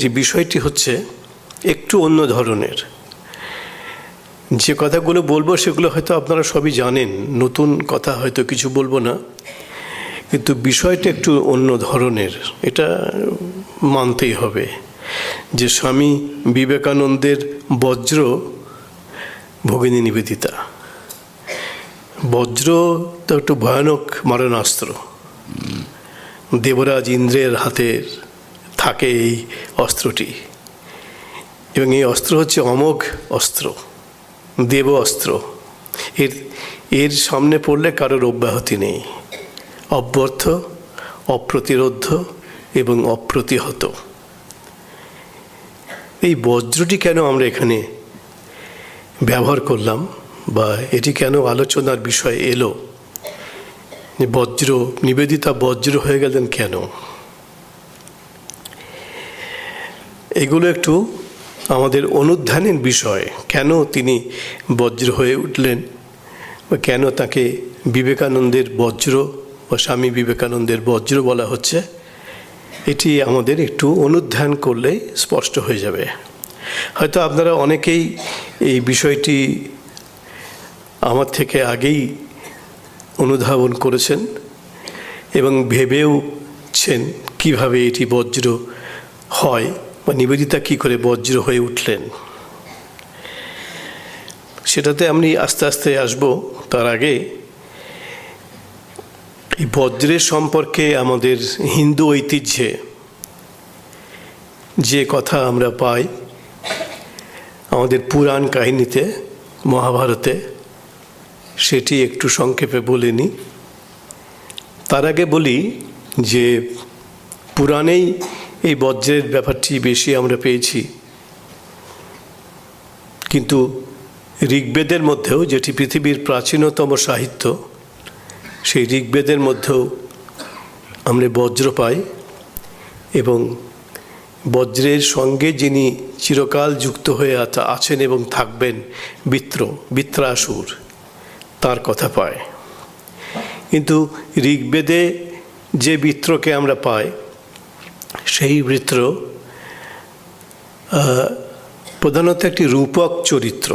যে বিষয়টি হচ্ছে একটু অন্য ধরনের। যে কথাগুলো বলবো সেগুলো হয়তো আপনারা সবই জানেন, নতুন কথা হয়তো কিছু বলবো না, কিন্তু বিষয়টা একটু অন্য ধরনের, এটা মানতেই হবে। যে স্বামী বিবেকানন্দের বজ্র, ভগিনী নিবেদিতা। বজ্র তো একটু ভয়ানক মারণাস্ত্র। দেবরাজ ইন্দ্রের হাতে থাকে এই অস্ত্রটি, এবং এই অস্ত্র হচ্ছে অমোঘ অস্ত্র, দেব অস্ত্র। এর সামনে পড়লে কারোর অব্যাহতি নেই, অব্যর্থ, অপ্রতিরোধ্য এবং অপ্রতিহত। এই বজ্রটি কেন আমরা এখানে ব্যবহার করলাম, বা এটি কেন আলোচনার বিষয় এলো? বজ্র, নিবেদিতা বজ্র হয়ে গেলেন কেন? এগুলো একটু আমাদের অনুধ্যানের বিষয়। কেন তিনি বজ্র হয়ে উঠলেন, বা কেন তাকে বিবেকানন্দের বজ্র বা স্বামী বিবেকানন্দের বজ্র বলা হচ্ছে, এটি আমাদের একটু অনুধ্যান করলেই স্পষ্ট হয়ে যাবে। হয়তো আপনারা অনেকেই এই বিষয়টি আমার থেকে আগেই অনুধাবন করেছেন এবং ভেবেওছেন কিভাবে এটি বজ্র হয়, বা নিবেদিতা কী করে বজ্র হয়ে উঠলেন। সেটাতে আমি আস্তে আস্তে আসব। তার আগে এই বজ্রের সম্পর্কে আমাদের হিন্দু ঐতিহ্যে যে কথা আমরা পাই, আমাদের পুরাণ কাহিনীতে, মহাভারতে, সেটি একটু সংক্ষেপে বলে নিই। তার আগে বলি যে পুরাণেই এই বজ্রের ব্যাপারটি বেশি আমরা পেয়েছি, কিন্তু ঋগ্বেদের মধ্যেও, যেটি পৃথিবীর প্রাচীনতম সাহিত্য, সেই ঋগ্বেদের মধ্যেও আমরা বজ্র পাই। এবং বজ্রের সঙ্গে যিনি চিরকাল যুক্ত হয়ে আছেন এবং থাকবেন, বৃত্রাসুর, তার কথা পায়। কিন্তু ঋগ্বেদে যে বৃত্রকে আমরা পাই, সেই বৃত্র প্রধানত একটি রূপক চরিত্র।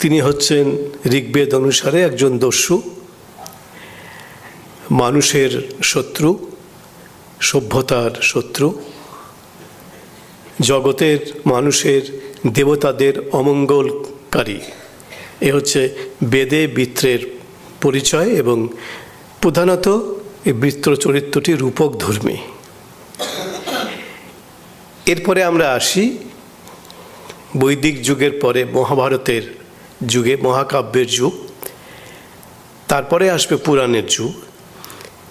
তিনি হচ্ছেন ঋগ্বেদ অনুসারে একজন দস্যু, মানুষের শত্রু, সভ্যতার শত্রু, জগতের, মানুষের, দেবতাদের অমঙ্গলকারী। এ হচ্ছে বেদে বৃত্রের পরিচয়, এবং প্রধানত এই বৃত্র চরিত্রটি রূপক ধর্মী। এরপরে আমরা আসি বৈদিক যুগের পরে মহাভারতের যুগে, মহাকাব্যের যুগ। তারপরে আসবে পুরাণের যুগ।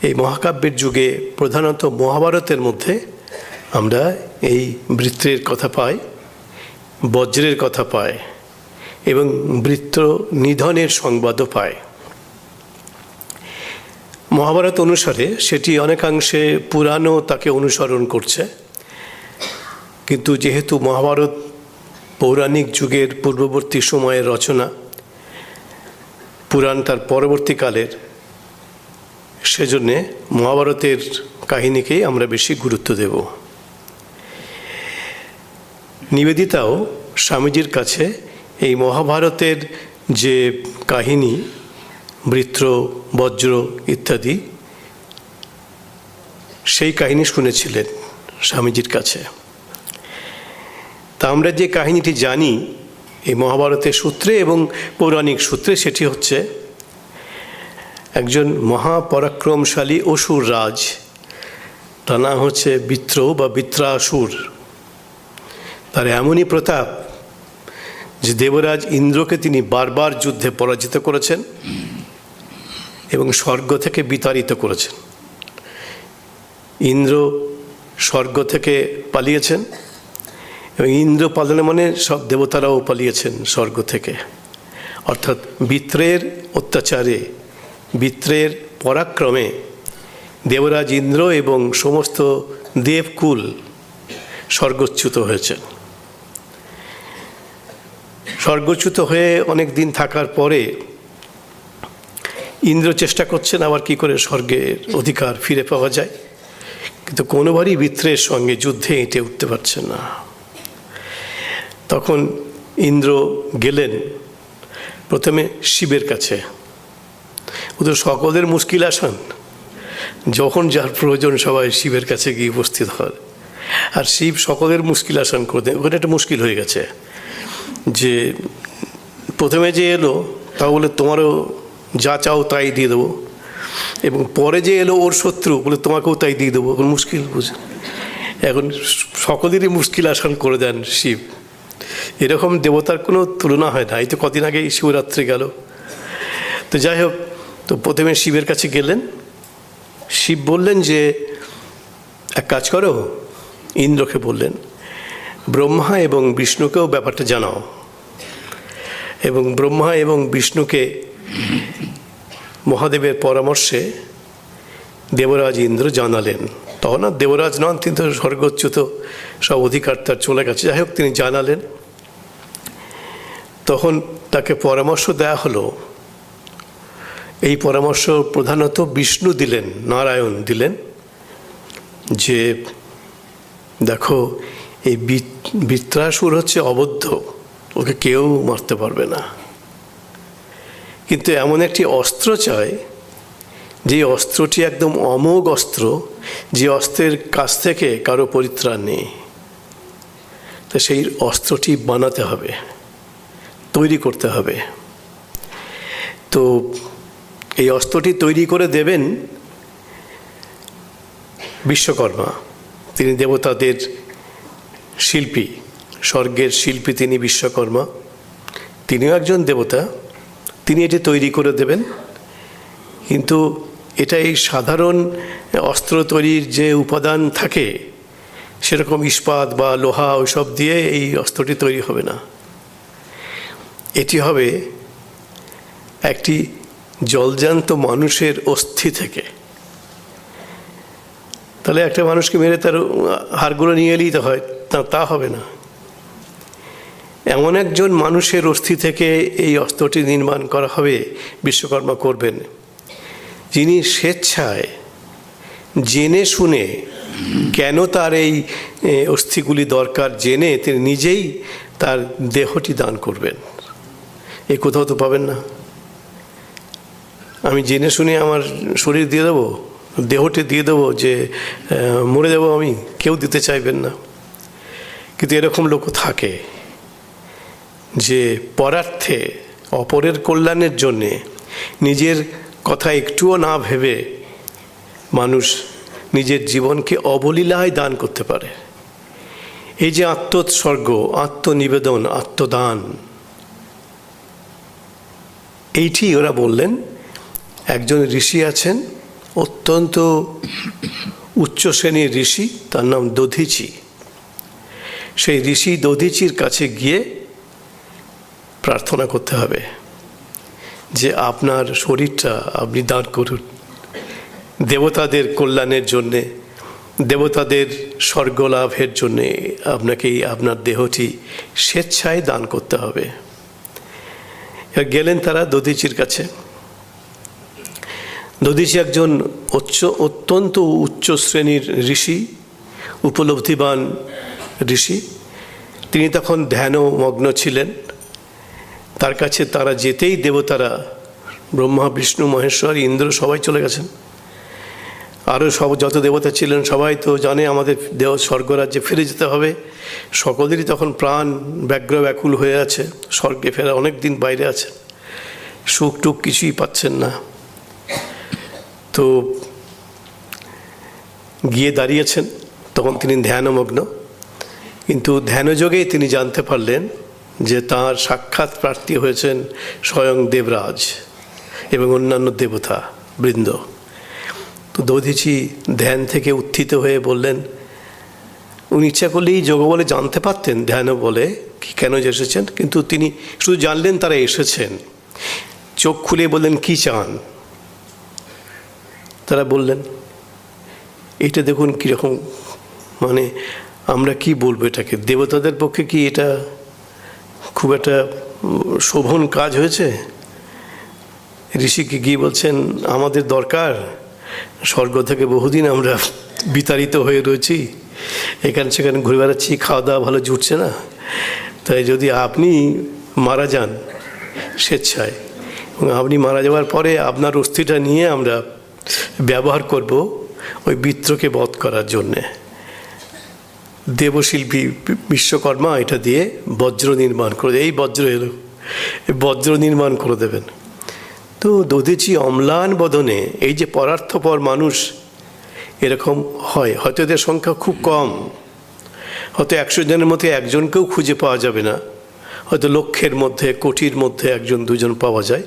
এই মহাকাব্যের যুগে প্রধানত মহাভারতের মধ্যে আমরা এই বৃত্রের কথা পাই, বজ্রের কথা পাই, এবং বৃত্র নিধনের সংবাদও পাই। মহাভারত অনুসারে সেটি অনেকাংশে পুরাণও তাকে অনুসরণ করছে, কিন্তু যেহেতু মহাভারত পৌরাণিক যুগের পূর্ববর্তী সময়ের রচনা, পুরাণ তার পরবর্তীকালের, সেজন্যে মহাভারতের কাহিনীকেই আমরা বেশি গুরুত্ব দেব। নিবেদিতাও স্বামীজির কাছে এই মহাভারতের যে কাহিনী, বৃত্র, বজ্র ইত্যাদি, সেই কাহিনী শুনেছিলেন স্বামীজির কাছে। তা আমরা যে কাহিনীটি জানি এই মহাভারতের সূত্রে এবং পৌরাণিক সূত্রে, সেটি হচ্ছে একজন মহাপরাক্রমশালী অসুর রাজ, তার নাম হচ্ছে বৃত্র বা বৃত্রাসুর। তার এমনই প্রতাপ যে দেবরাজ ইন্দ্রকে তিনি বারবার যুদ্ধে পরাজিত করেছেন এবং স্বর্গ থেকে বিতাড়িত করেছেন। ইন্দ্র স্বর্গ থেকে পালিয়েছেন, এবং ইন্দ্র পালানো মানে সব দেবতারাও পালিয়েছেন স্বর্গ থেকে। অর্থাৎ বৃত্রের অত্যাচারে, বৃত্রের পরাক্রমে দেবরাজ ইন্দ্র এবং সমস্ত দেবকুল স্বর্গচ্যুত হয়েছেন। স্বর্গচ্যুত হয়ে অনেক দিন থাকার পরে ইন্দ্র চেষ্টা করছেন আবার কি করে স্বর্গের অধিকার ফিরে পাওয়া যায়, কিন্তু কোনোবারই বৃত্রের সঙ্গে যুদ্ধে এঁটে উঠতে পারছে না। তখন ইন্দ্র গেলেন প্রথমে শিবের কাছে। ও তো সকলের মুশকিল আসান, যখন যার প্রয়োজন সবাই শিবের কাছে গিয়ে উপস্থিত হয়। আর শিব সকলের মুশকিল আসান করে দেন। ওখানে একটা মুশকিল হয়ে গেছে যে প্রথমে যে এলো তা বলে তোমারও যা চাও তাই দিয়ে দেবো, এবং পরে যে এলো ওর শত্রু বলে তোমাকেও তাই দিয়ে দেবো। এখন মুশকিল বুঝুন, এখন সকলেরই মুশকিল আসান করে দেন শিব। এরকম দেবতার কোনো তুলনা হয় না। এই তো কদিন আগেই শিবরাত্রি গেল। তো যাই হোক, তো প্রথমে শিবের কাছে গেলেন। শিব বললেন যে এক কাজ করো, ইন্দ্রকে বললেন ব্রহ্মা এবং বিষ্ণুকেও ব্যাপারটা জানাও। এবং ব্রহ্মা এবং বিষ্ণুকে মহাদেবের পরামর্শে দেবরাজ ইন্দ্র জানালেন। তখন আর দেবরাজ নন, তিনি তো স্বর্গচ্যুত, সব অধিকার তার চলে গেছে। যাই হোক, তিনি জানালেন। তখন তাকে পরামর্শ দেয়া হলো। এই পরামর্শ প্রধানত বিষ্ণু দিলেন, নারায়ণ দিলেন, যে দেখো এই বৃত্রাসুর হচ্ছে অবদ্ধ, ওকে কেউ মারতে পারবে না, কিন্তু এমন একটি অস্ত্র চাই যে অস্ত্রটি একদম অমোঘ অস্ত্র, যে অস্ত্রের কাছ থেকে কারো পরিত্রাণ নেই। তো সেই অস্ত্রটি বানাতে হবে, তৈরি করতে হবে। তো এই অস্ত্রটি তৈরি করে দেবেন বিশ্বকর্মা। তিনি দেবতাদের শিল্পী, স্বর্গের শিল্পী তিনি বিশ্বকর্মা। তিনিও একজন দেবতা, তিনি এটি তৈরি করে দেবেন। কিন্তু এটা এই সাধারণ অস্ত্র তৈরির যে উপাদান থাকে সেরকম ইস্পাত বা লোহা ওইসব দিয়ে এই অস্ত্রটি তৈরি হবে না। এটি হবে একটি জলজান্ত মানুষের অস্থি থেকে। তাহলে একটা মানুষকে মেরে তার হাড়গুলো নিয়ে এলেই তো হয়, তা হবে না। এমন একজন মানুষের অস্থি থেকে এই অস্ত্রটি নির্মাণ করা হবে, বিশ্বকর্মা করবেন, যিনি স্বেচ্ছায় জেনে শুনে কেন তার এই অস্থিগুলি দরকার জেনে তিনি নিজেই তার দেহটি দান করবেন। এ কোথাও তো পাবেন না। আমি জেনে শুনে আমার শরীর দিয়ে দেবো, দেহটি দিয়ে দেবো, যে মরে যাবো আমি, কেউ দিতে চাইবেন না। কিন্তু এরকম লোকও থাকে যে পরার্থে, অপরের কল্যাণের জন্যে নিজের কথা একটুও না ভেবে মানুষ নিজের জীবনকে অবলীলায় দান করতে পারে। এই যে আত্মোৎসর্গ, আত্মনিবেদন, আত্মদান, এইটি ওরা বললেন। একজন ঋষি আছেন, অত্যন্ত উচ্চ শ্রেণীর ঋষি, তার নাম দধিচি। সেই ঋষি দধিচির কাছে গিয়ে প্রার্থনা করতে হবে যে আপনার শরীরটা আপনি দান করুন দেবতাদের কল্যাণের জন্যে, দেবতাদের স্বর্গলাভের জন্যে আপনাকে আপনার দেহটি স্বেচ্ছায় দান করতে হবে। গেলেন তারা দধিচির কাছে। দধিচি একজন অত্যন্ত উচ্চ শ্রেণীর ঋষি, উপলব্ধিবান ঋষি। তিনি তখন ধ্যানমগ্ন ছিলেন। তার কাছে তারা যেতেই দেবতারা, ব্রহ্মা, বিষ্ণু, মহেশ্বর, ইন্দ্র সবাই চলে গেছেন। আরও সব যত দেবতা ছিলেন সবাই তো জানে আমাদের স্বর্গরাজ্যে ফিরে যেতে হবে। সকলেরই তখন প্রাণ ব্যগ্র ব্যাকুল হয়ে আছে, স্বর্গে ফেরা অনেক দিন বাইরে আছে, সুখ টুক কিছুই পাচ্ছেন না। তো গিয়ে দাঁড়িয়েছেন, তখন তিনি ধ্যানমগ্ন। কিন্তু ধ্যানযোগেই তিনি জানতে পারলেন যে তাঁর সাক্ষাৎ প্রার্থী হয়েছেন স্বয়ং দেবরাজ এবং অন্যান্য দেবতা বৃন্দ। তো দধিচি ধ্যান থেকে উত্থিত হয়ে বললেন, উনি ইচ্ছা করলেই যোগ বলে জানতে পারতেন ধ্যান বলে কি কেন এসেছেন, কিন্তু তিনি শুধু জানলেন তারা এসেছেন। চোখ খুলে বললেন, কি চান? তারা বললেন, এটা দেখুন কীরকম, মানে আমরা কি বলবো এটাকে, দেবতাদের পক্ষে কি এটা খুব একটা শোভন কাজ হয়েছে? ঋষিকে গিয়ে বলছেন, আমাদের দরকার, স্বর্গ থেকে বহুদিন আমরা বিতাড়িত হয়ে রয়েছি, এখানে সেখানে ঘুরে বেড়াচ্ছি, খাওয়া দাওয়া ভালো জুটছে না, তাই যদি আপনি মারা যান স্বেচ্ছায়, এবং আপনি মারা যাওয়ার পরে আপনার অস্থিটা নিয়ে আমরা ব্যবহার করব ওই বিত্রকে বধ করার জন্যে। দেবশিল্পী বিশ্বকর্মা এটা দিয়ে বজ্র নির্মাণ করে, এই বজ্র এলো, এই বজ্র নির্মাণ করে দেবেন। তো দধিচি অম্লান বদনে, এই যে পরার্থপর মানুষ এরকম হয়, হয়তো এদের সংখ্যা খুব কম, হয়তো 100 জনের মধ্যে একজনকেও খুঁজে পাওয়া যাবে না, হয়তো লক্ষের মধ্যে কোটির মধ্যে 1-2 জন পাওয়া যায়,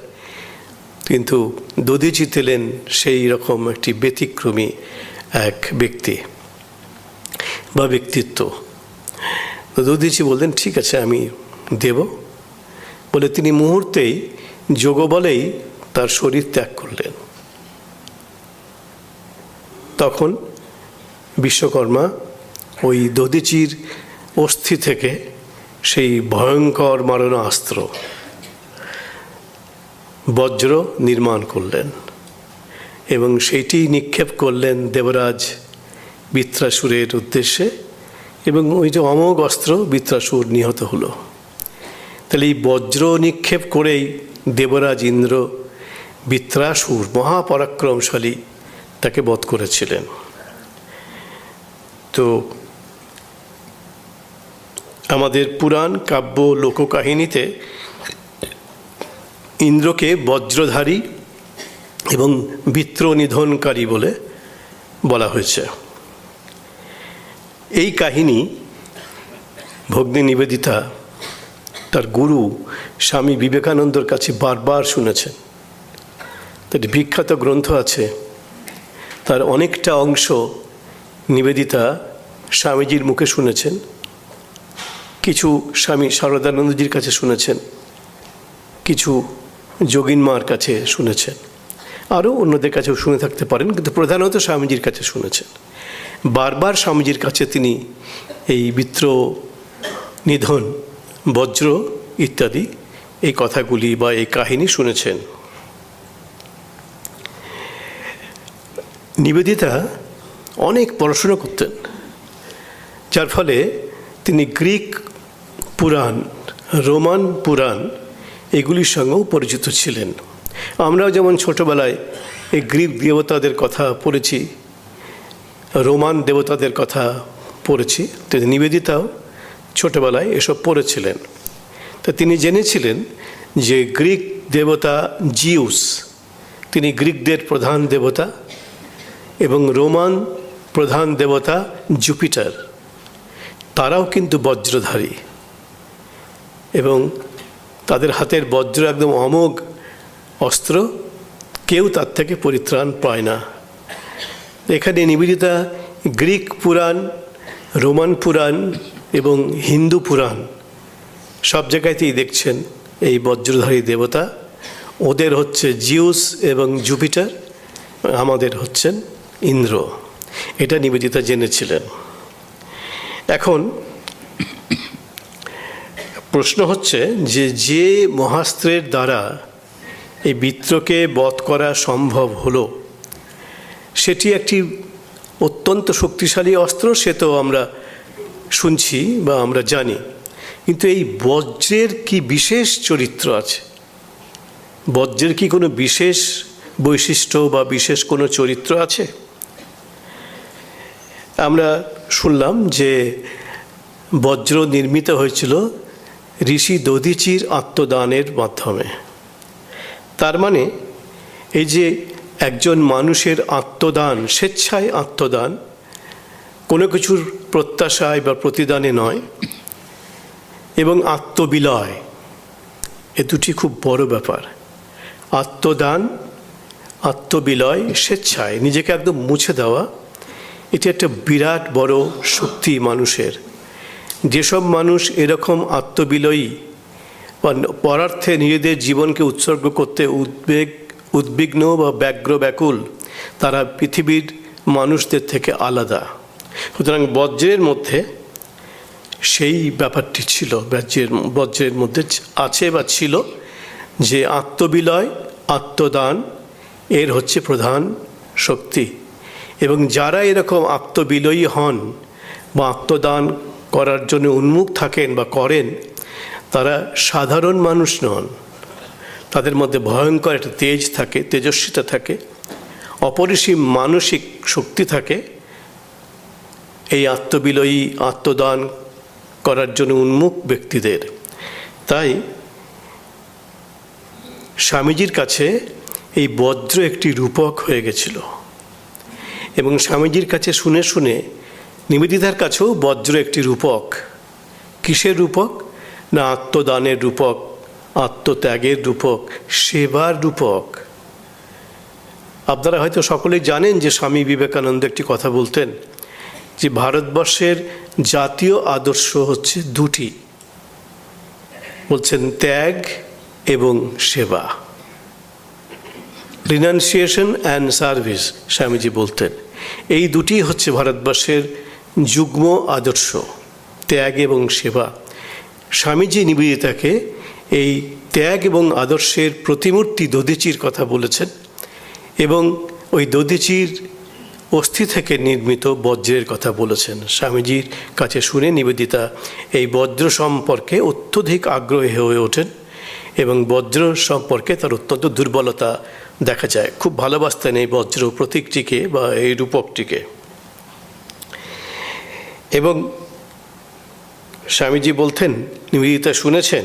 কিন্তু দধিচি ছিলেন সেই রকম একটি ব্যতিক্রমী এক ব্যক্তি বা ব্যক্তিত্ব। তো দধিচি বললেন ঠিক আছে আমি দেব বলে তিনি মুহূর্তেই যোগবলেই তার শরীর ত্যাগ করলেন। তখন বিশ্বকর্মা ওই দধিচির অস্থি থেকে সেই ভয়ঙ্কর মারণাস্ত্র বজ্র নির্মাণ করলেন এবং সেইটি নিক্ষেপ করলেন দেবরাজ বৃত্রাসুরের উদ্দেশ্যে, এবং ওই যে অমোঘ অস্ত্র বৃত্রাসুর নিহত হলো। তাহলে এই বজ্র নিক্ষেপ করেই দেবরাজ ইন্দ্র বৃত্রাসুর মহাপরাক্রমশালী তাকে বধ করেছিলেন। তো আমাদের পুরাণ কাব্য লোককাহিনীতে ইন্দ্রকে বজ্রধারী এবং বৃত্র নিধনকারী বলে বলা হয়েছে। এই কাহিনী ভগ্নী নিবেদিতা তার গুরু স্বামী বিবেকানন্দর কাছে বারবার শুনেছেন। তার বিখ্যাত গ্রন্থ আছে, তার অনেকটা অংশ নিবেদিতা স্বামীজির মুখে শুনেছেন, কিছু স্বামী শারদানন্দজির কাছে শুনেছেন, কিছু যোগিন মার কাছে শুনেছেন, আরও অন্যদের কাছেও শুনে থাকতে পারেন, কিন্তু প্রধানত স্বামীজির কাছে শুনেছেন। বারবার স্বামীজির কাছে তিনি এই বৃত্র নিধন, বজ্র ইত্যাদি এই কথাগুলি বা এই কাহিনী শুনেছেন। নিবেদিতা অনেক পড়াশোনা করতেন, যার ফলে তিনি গ্রিক পুরাণ, রোমান পুরাণ এগুলির সঙ্গেও পরিচিত ছিলেন। আমরাও যেমন ছোটোবেলায় এই গ্রিক দেবতাদের কথা পড়েছি, রোমান দেবতাদের কথা পড়েছি, তো নিবেদিতাও ছোটোবেলায় এসব পড়েছিলেন। তা তিনি জেনেছিলেন যে গ্রিক দেবতা জিউস, তিনি গ্রিকদের প্রধান দেবতা, এবং রোমান প্রধান দেবতা জুপিটার, তারাও কিন্তু বজ্রধারী, এবং তাদের হাতের বজ্র একদম অমোঘ অস্ত্র, কেউ তার থেকে পরিত্রাণ পায় না। এখানে নিবেদিতা গ্রিক পুরাণ, রোমান পুরাণ এবং হিন্দু পুরাণ সব জায়গাতেই দেখছেন এই বজ্রধারী দেবতা, ওদের হচ্ছে জিউস এবং জুপিটার, আমাদের হচ্ছেন ইন্দ্র। এটা নিবেদিতা জেনেছিলেন। এখন প্রশ্ন হচ্ছে যে মহাস্ত্রের দ্বারা এই বৃত্রকে বধ করা সম্ভব হলো, সেটি একটি অত্যন্ত শক্তিশালী অস্ত্র, সে তো আমরা শুনছি বা আমরা জানি, কিন্তু এই বজ্রের কি বিশেষ চরিত্র আছে? বজ্রের কি কোনো বিশেষ বৈশিষ্ট্য বা বিশেষ কোনো চরিত্র আছে? আমরা শুনলাম যে বজ্র নির্মিত হয়েছিল ঋষি দধিচির আত্মদানের মাধ্যমে। তার মানে এই যে একজন মানুষের আত্মদান, স্বেচ্ছায় আত্মদান, কোনো কিছুর প্রত্যাশায় বা প্রতিদানে নয়, এবং আত্মবিলয়, এ দুটি খুব বড় ব্যাপার। আত্মদান, আত্মবিলয়, স্বেচ্ছায় নিজেকে একদম মুছে দেওয়া, এটি একটা বিরাট বড় শক্তি মানুষের। যেসব মানুষ এরকম আত্মবিলয়ী বা পরার্থে নিজেদের জীবনকে উৎসর্গ করতে উদ্বিগ্ন বা ব্যগ্র ব্যাকুল, তারা পৃথিবীর মানুষদের থেকে আলাদা। সুতরাং বজ্রের মধ্যে সেই ব্যাপারটি ছিল, বজ্রের মধ্যে আছে বা ছিল, যে আত্মবিলয়, আত্মদান এর হচ্ছে প্রধান শক্তি, এবং যারা এরকম আত্মবিলয়ী হন বা আত্মদান করার জন্য উন্মুখ থাকেন বা করেন, তারা সাধারণ মানুষ নন। তাদের মধ্যে ভয়ঙ্কর একটা তেজ থাকে, তেজস্বিতা থাকে, অপরিসীম মানসিক শক্তি থাকে এই আত্মবিলয়ী আত্মদান করার জন্য উন্মুখ ব্যক্তিদের। তাই স্বামীজির কাছে এই বজ্র একটি রূপক হয়ে গেছিল এবং স্বামীজির কাছে শুনে শুনে নিবেদিতার কাছেও বজ্র একটি রূপক। কিসের রূপক? না আত্মদানের রূপক, আত্মত্যাগের রূপক, সেবার রূপক। আপনারা হয়তো সকলেই জানেন যে স্বামী বিবেকানন্দ একটি কথা বলতেন যে ভারতবর্ষের জাতীয় আদর্শ হচ্ছে দুটি, বলছেন ত্যাগ এবং সেবা, রিনাউন্সিয়েশন অ্যান্ড সার্ভিস। স্বামীজি বলতেন এই দুটি হচ্ছে ভারতবর্ষের যুগ্ম আদর্শ, ত্যাগ এবং সেবা। স্বামীজি নিবেদিতাকে এই ত্যাগ এবং আদর্শের প্রতিমূর্তি দধিচির কথা বলেছেন এবং ওই দধিচির অস্থি থেকে নির্মিত বজ্রের কথা বলেছেন। স্বামীজির কাছে শুনে নিবেদিতা এই বজ্র সম্পর্কে অত্যধিক আগ্রহী হয়ে ওঠেন এবং বজ্র সম্পর্কে তার অত্যন্ত দুর্বলতা দেখা যায়। খুব ভালোবাসতেন এই বজ্র প্রতীকটিকে বা এই রূপকটিকে। এবং স্বামীজি বলতেন, নিবেদিতা শুনেছেন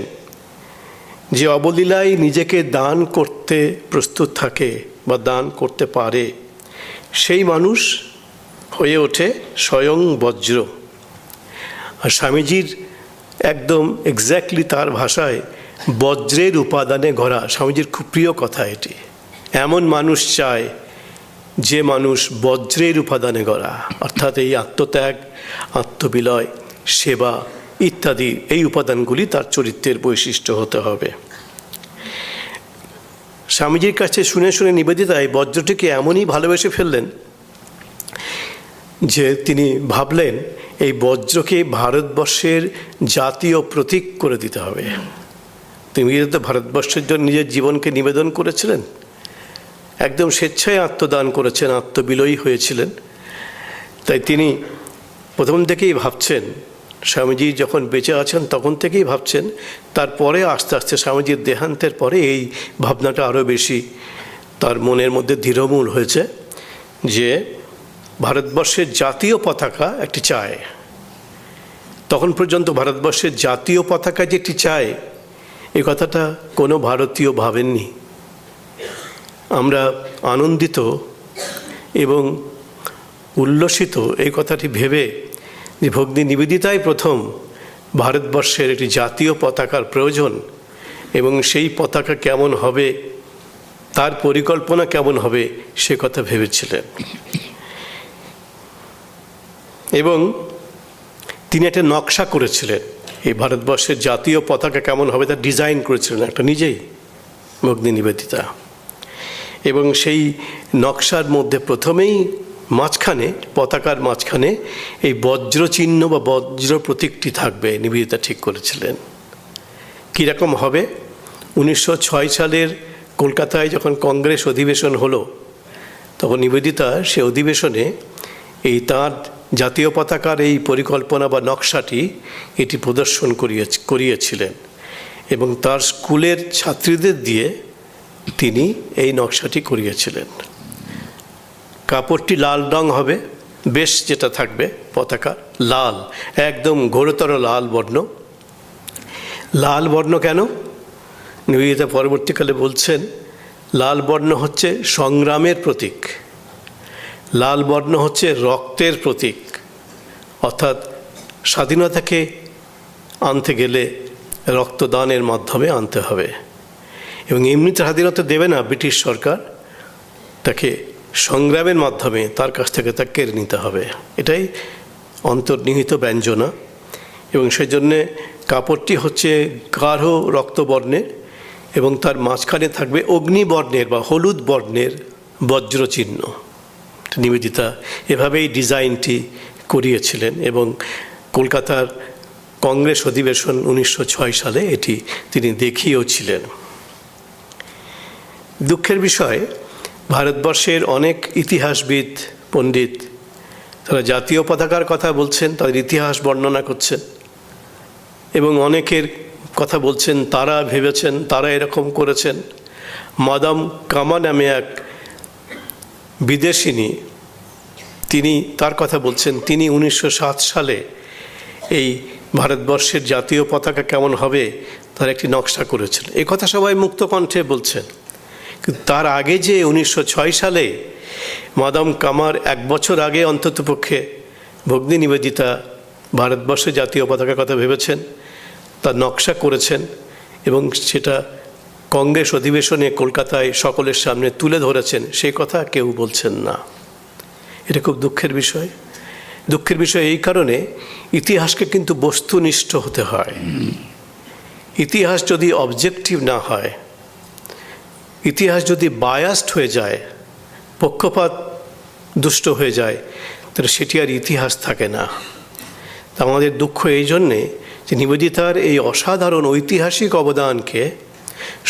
যে অবলীলায় নিজেকে দান করতে প্রস্তুত থাকে বা দান করতে পারে, সেই মানুষ হয়ে ওঠে স্বয়ং বজ্র। আর স্বামীজির একদম এক্স্যাক্টলি তার ভাষায় বজ্রের উপাদানে গড়া। স্বামীজির খুব প্রিয় কথা এটি। এমন মানুষ চায় যে মানুষ বজ্রের উপাদানে গড়া, অর্থাৎ এই আত্মত্যাগ, আত্মবিলয়, সেবা ইত্যাদি এই উপাদানগুলি তার চরিত্রের বৈশিষ্ট্য হতে হবে। স্বামীজির কাছে শুনে শুনে নিবেদিতা এই বজ্রটিকে এমনই ভালোবেসে ফেললেন যে তিনি ভাবলেন এই বজ্রকে ভারতবর্ষের জাতীয় প্রতীক করে দিতে হবে। তিনি তো ভারতবর্ষের জন্য নিজের জীবনকে নিবেদন করেছিলেন, একদম স্বেচ্ছায় আত্মদান করেছেন, আত্মবিলয়ী হয়েছিলেন। তাই তিনি প্রথম থেকেই ভাবছেন, স্বামীজি যখন বেঁচে আছেন তখন থেকেই ভাবছেন, তারপরে আস্তে আস্তে স্বামীজির দেহান্তের পরে এই ভাবনাটা আরও বেশি তার মনের মধ্যে দৃঢ়মূল হয়েছে যে ভারতবর্ষের জাতীয় পতাকা একটি চায়। তখন পর্যন্ত ভারতবর্ষের জাতীয় পতাকা যে একটি চায়, এই কথাটা কোনো ভারতীয় ভাবেননি। আমরা আনন্দিত এবং উল্লসিত এই কথাটি ভেবে যে ভগ্নী নিবেদিতাই প্রথম ভারতবর্ষের একটি জাতীয় পতাকার প্রয়োজন এবং সেই পতাকা কেমন হবে, তার পরিকল্পনা কেমন হবে, সে কথা ভেবেছিলেন। এবং তিনি একটা নকশা করেছিলেন, এই ভারতবর্ষের জাতীয় পতাকা কেমন হবে তার ডিজাইন করেছিলেন একটা নিজেই ভগ্নী নিবেদিতা। এবং সেই নকশার মধ্যে প্রথমেই মাঝখানে, পতাকার মাঝখানে এই বজ্র চিহ্ন বা বজ্র প্রতীকটি থাকবে, নিবেদিতা ঠিক করেছিলেন। কীরকম হবে? 1906 সালের কলকাতায় যখন কংগ্রেস অধিবেশন হলো, তখন নিবেদিতা সে অধিবেশনে এই তাঁর জাতীয় পতাকার এই পরিকল্পনা বা নকশাটি এটি প্রদর্শন করিয়েছিলেন এবং তার স্কুলের ছাত্রীদের দিয়ে তিনি এই নকশাটি করিয়েছিলেন। কাপড়টি লাল রং হবে, বেশ যেটা থাকবে পতাকা লাল, একদম ঘোরতর লাল বর্ণ। লাল বর্ণ কেন? নিবেদিতা পরবর্তীকালে বলছেন, লাল বর্ণ হচ্ছে সংগ্রামের প্রতীক, লাল বর্ণ হচ্ছে রক্তের প্রতীক। অর্থাৎ স্বাধীনতাকে আনতে গেলে রক্তদানের মাধ্যমে আনতে হবে এবং এমনিতে স্বাধীনতা দেবে না ব্রিটিশ সরকার, তাকে সংগ্রামের মাধ্যমে তার কাছ থেকে তা কেড়ে নিতে হবে। এটাই অন্তর্নিহিত ব্যঞ্জনা। এবং সেই জন্যে কাপড়টি হচ্ছে গাঢ় রক্তবর্ণের এবং তার মাঝখানে থাকবে অগ্নিবর্ণের বা হলুদ বর্ণের বজ্রচিহ্ন। নিবেদিতা এভাবেই ডিজাইনটি করিয়েছিলেন এবং কলকাতার কংগ্রেস অধিবেশন 1906 সালে এটি তিনি দেখিয়েওছিলেন। দুঃখের বিষয়, ভারতবর্ষের অনেক ইতিহাসবিদ, পণ্ডিত, তারা জাতীয় পতাকার কথা বলছেন, তাদের ইতিহাস বর্ণনা করছেন এবং অনেকের কথা বলছেন তারা ভেবেছেন, তারা এরকম করেছেন। মাদাম কামা নামে এক বিদেশিনী, তিনি তার কথা বলছেন, তিনি 1907 সালে এই ভারতবর্ষের জাতীয় পতাকা কেমন হবে তার একটি নকশা করেছিল। এই কথা সবাই মুক্ত কণ্ঠে বলছেন, কিন্তু তার আগে যে 1906 সালে মাদাম কামার 1 বছর আগে অন্ততপক্ষে ভগ্নী নিবেদিতা ভারতবর্ষের জাতীয় পতাকার কথা ভেবেছেন, তার নকশা করেছেন এবং সেটা কংগ্রেস অধিবেশনে কলকাতায় সকলের সামনে তুলে ধরেছেন, সেই কথা কেউ বলছেন না। এটা খুব দুঃখের বিষয়। দুঃখের বিষয় এই কারণে, ইতিহাসকে কিন্তু বস্তুনিষ্ঠ হতে হয়। ইতিহাস যদি অবজেক্টিভ না হয়, ইতিহাস যদি বায়াসড হয়ে যায়, পক্ষপাত দুষ্ট হয়ে যায়, তাহলে সেটি আর ইতিহাস থাকে না। তা আমাদের দুঃখ এই জন্যে যে নিবেদিতার এই অসাধারণ ঐতিহাসিক অবদানকে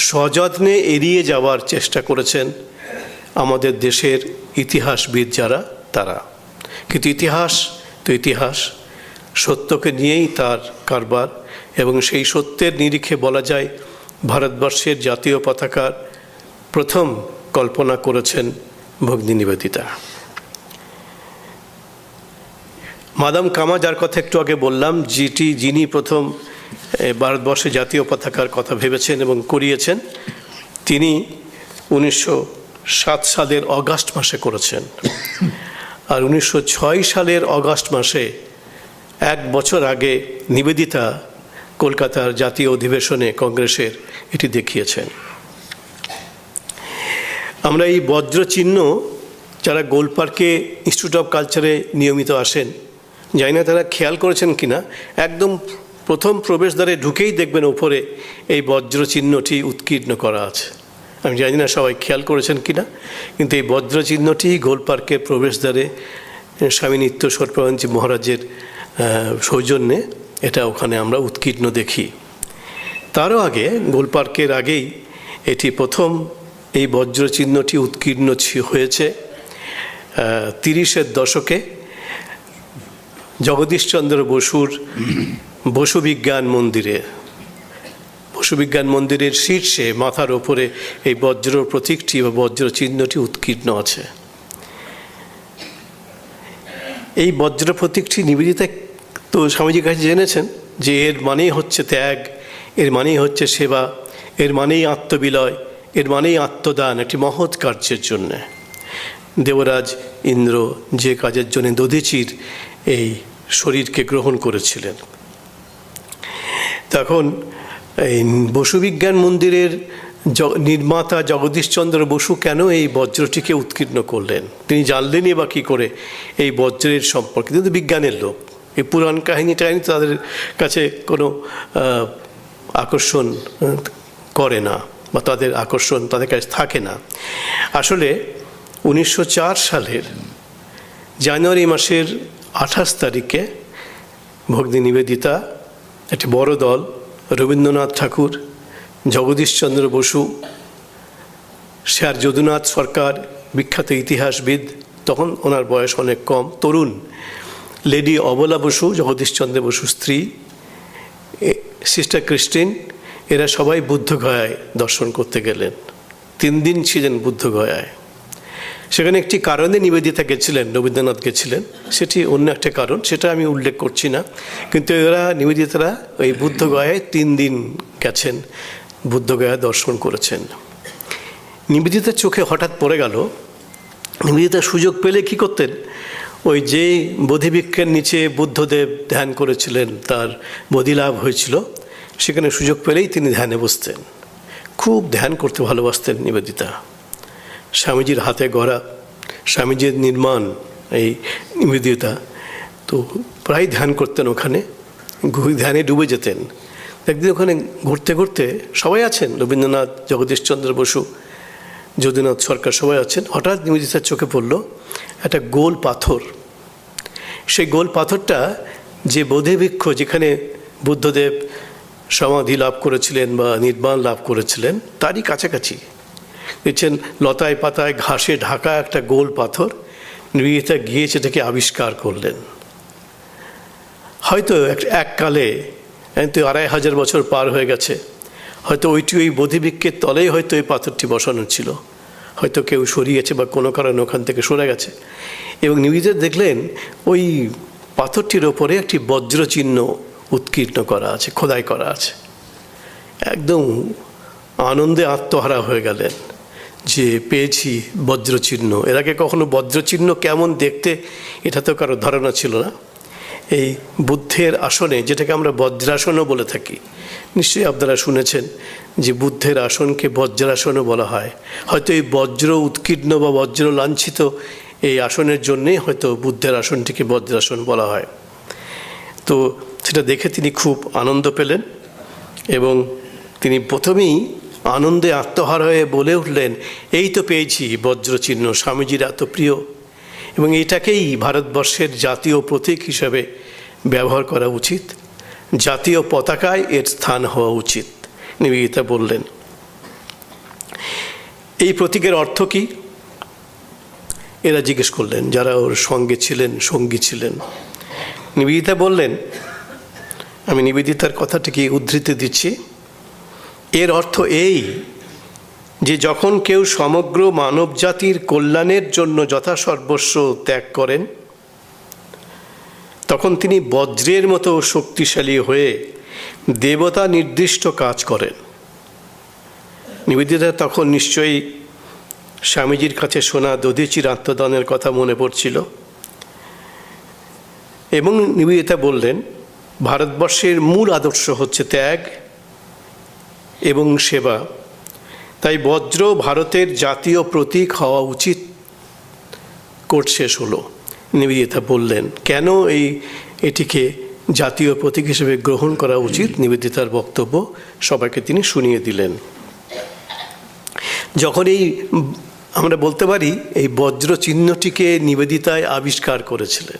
সযত্নে এড়িয়ে যাওয়ার চেষ্টা করেছেন আমাদের দেশের ইতিহাসবিদ যারা, তারা। কিন্তু ইতিহাস তো ইতিহাস, সত্যকে নিয়েই তার কারবার, এবং সেই সত্যের নিরিখে বলা যায় ভারতবর্ষের জাতীয় পতাকার প্রথম কল্পনা করেছেন ভগ্নী নিবেদিতা। মাদাম কামা, যার কথা একটু আগে বললাম, যিনি প্রথম ভারতবর্ষে জাতীয় পতাকার কথা ভেবেছেন এবং করিয়েছেন, তিনি 1907 সালের অগাস্ট মাসে করেছেন। আর 1906 সালের অগাস্ট মাসে 1 বছর আগে নিবেদিতা কলকাতার জাতীয় অধিবেশনে কংগ্রেসের এটি দেখিয়েছেন। আমরা এই বজ্রচিহ্ন, যারা গোলপার্কে ইনস্টিটিউট অফ কালচারে নিয়মিত আসেন, জানি না তারা খেয়াল করেছেন কিনা, একদম প্রথম প্রবেশদ্বারে ঢুকেই দেখবেন উপরে এই বজ্রচিহ্নটি উৎকীর্ণ করা আছে। আমি জানি না সবাই খেয়াল করেছেন কিনা, কিন্তু এই বজ্রচিহ্নটি গোলপার্কের প্রবেশদ্বারে স্বামী নিত্যস্বর প্রভুজি মহারাজের সৌজন্যে এটা ওখানে আমরা উৎকীর্ণ দেখি। তারও আগে, গোলপার্কের আগেই এটি প্রথম এই বজ্রচিহ্নটি উৎকীর্ণ হয়েছে 30-এর দশকে জগদীশচন্দ্র বসুর বসু বিজ্ঞান মন্দিরে। বসু বিজ্ঞান মন্দিরের শীর্ষে মাথার ওপরে এই বজ্র প্রতীকটি বা বজ্র চিহ্নটি উৎকীর্ণ আছে। এই বজ্র প্রতীকটি নিবেদিতা তো স্বামীজির কাছে জেনেছেন যে এর মানেই হচ্ছে ত্যাগ, এর মানেই হচ্ছে সেবা, এর মানেই আত্মবিলয়, এর মানেই আত্মদান, একটি মহৎ কার্যের জন্যে। দেবরাজ ইন্দ্র যে কাজের জন্য দধিচির এই শরীরকে গ্রহণ করেছিলেন, তখন এই বসু বিজ্ঞান মন্দিরের নির্মাতা জগদীশচন্দ্র বসু কেন এই বজ্রটিকে উৎকীর্ণ করলেন, তিনি জানলেনই বা কী করে এই বজ্রের সম্পর্কে? কিন্তু বিজ্ঞানের লোক, এই পুরাণ কাহিনী তাদের কাছে কোনো আকর্ষণ করে না, বা তাদের আকর্ষণ তাদের কাছে থাকে না। আসলে 1904 সালের জানুয়ারি মাসের 28 তারিখে ভগ্নী নিবেদিতা, একটি বড় দল, রবীন্দ্রনাথ ঠাকুর, জগদীশচন্দ্র বসু, স্যার যদুনাথ সরকার, বিখ্যাত ইতিহাসবিদ, তখন ওনার বয়স অনেক কম, তরুণ, লেডি অবলা বসু, জগদীশচন্দ্র বসু স্ত্রী, সিস্টার ক্রিস্টিন, এরা সবাই বুদ্ধগয়ায় দর্শন করতে গেলেন। 3 দিন ছিলেন বুদ্ধগয়ায়। সেখানে একটি কারণে নিবেদিতা গেছিলেন, রবীন্দ্রনাথ গেছিলেন, সেটি অন্য একটা কারণ, সেটা আমি উল্লেখ করছি না। কিন্তু এরা নিবেদিতারা ওই বুদ্ধগয়ায় 3 দিন গেছেন, বুদ্ধগয়া দর্শন করেছেন। নিবেদিতার চোখে হঠাৎ পড়ে গেল, নিবেদিতা সুযোগ পেলে কি করতেন, ওই যে বোধিবৃক্ষের নিচে বুদ্ধদেব ধ্যান করেছিলেন, তার বোধিলাভ হয়েছিল, সেখানে সুযোগ পেলেই তিনি ধ্যানে বসতেন। খুব ধ্যান করতে ভালোবাসতেন নিবেদিতা। স্বামীজির হাতে গড়া, স্বামীজির নির্মাণ এই নিবেদিতা, তো প্রায় ধ্যান করতেন ওখানে, ধ্যানে ডুবে যেতেন। একদিন ওখানে ঘুরতে ঘুরতে সবাই আছেন, রবীন্দ্রনাথ, জগদীশচন্দ্র বসু, যদুনাথ সরকার, সবাই আছেন। হঠাৎ নিবেদিতার চোখে পড়ল একটা গোল পাথর। সেই গোল পাথরটা যে বোধিবৃক্ষ, যেখানে বুদ্ধদেব সমাধি লাভ করেছিলেন বা নির্বাণ লাভ করেছিলেন, তারই কাছাকাছি দেখছেন লতায় পাতায় ঘাসে ঢাকা একটা গোল পাথর। নিবেদিতা গিয়ে সেটাকে আবিষ্কার করলেন। হয়তো এককালে, কিন্তু 2500 বছর পার হয়ে গেছে, হয়তো ওই বোধিবৃক্ষের তলেই হয়তো এই পাথরটি বসানো ছিল, হয়তো কেউ সরিয়েছে বা কোনো কারণে ওখান থেকে সরে গেছে। এবং নিবেদিতা দেখলেন ওই পাথরটির ওপরে একটি বজ্রচিহ্ন উৎকীর্ণ করা আছে, খোদাই করা আছে। একদম আনন্দে আত্মহারা হয়ে গেলেন যে পেয়েছি বজ্রচিহ্ন। এর আগে কখনো বজ্রচিহ্ন কেমন দেখতে এটা তো কারো ধারণা ছিল না। এই বুদ্ধের আসনে, যেটাকে আমরা বজ্রাসনও বলে থাকি, নিশ্চয়ই আপনারা শুনেছেন যে বুদ্ধের আসনকে বজ্রাসনও বলা হয়। হয়তো এই বজ্র উৎকীর্ণ বা বজ্র লাঞ্ছিত এই আসনের জন্যেই হয়তো বুদ্ধের আসনটিকে বজ্রাসন বলা হয়। তো সেটা দেখে তিনি খুব আনন্দ পেলেন এবং তিনি প্রথমেই আনন্দে আত্মহারা হয়ে বলে উঠলেন, এই তো পেয়েছি বজ্রচিহ্ন, স্বামীজির এত প্রিয়, এবং এটাকেই ভারতবর্ষের জাতীয় প্রতীক হিসাবে ব্যবহার করা উচিত, জাতীয় পতাকায় এর স্থান হওয়া উচিত, নিবেদিতা বললেন। এই প্রতীকের অর্থ কি এরা জিজ্ঞেস করলেন, যারা ওর সঙ্গে ছিলেন, সঙ্গী ছিলেন। নিবেদিতা বললেন, আমি নিবেদিতার কথাটিকে উদ্ধৃতি দিচ্ছি, এর অর্থ এই যে যখন কেউ সমগ্র মানব জাতির কল্যাণের জন্য যথাসর্বস্ব ত্যাগ করেন, তখন তিনি বজ্রের মতো শক্তিশালী হয়ে দেবতা নির্দিষ্ট কাজ করেন। নিবেদিতা তখন নিশ্চয়ই স্বামীজির কাছে শোনা দধিচির আত্মদানের কথা মনে পড়ছিল এবং নিবেদিতা বললেন, ভারতবর্ষের মূল আদর্শ হচ্ছে ত্যাগ এবং সেবা, তাই বজ্র ভারতের জাতীয় প্রতীক হওয়া উচিত। কোর্ট শেষ হলো। নিবেদিতা বললেন কেন এটিকে জাতীয় প্রতীক হিসেবে গ্রহণ করা উচিত। নিবেদিতার বক্তব্য সবাইকে তিনি শুনিয়ে দিলেন। যখন আমরা বলতে পারি এই বজ্র চিহ্নটিকে নিবেদিতায় আবিষ্কার করেছিলেন,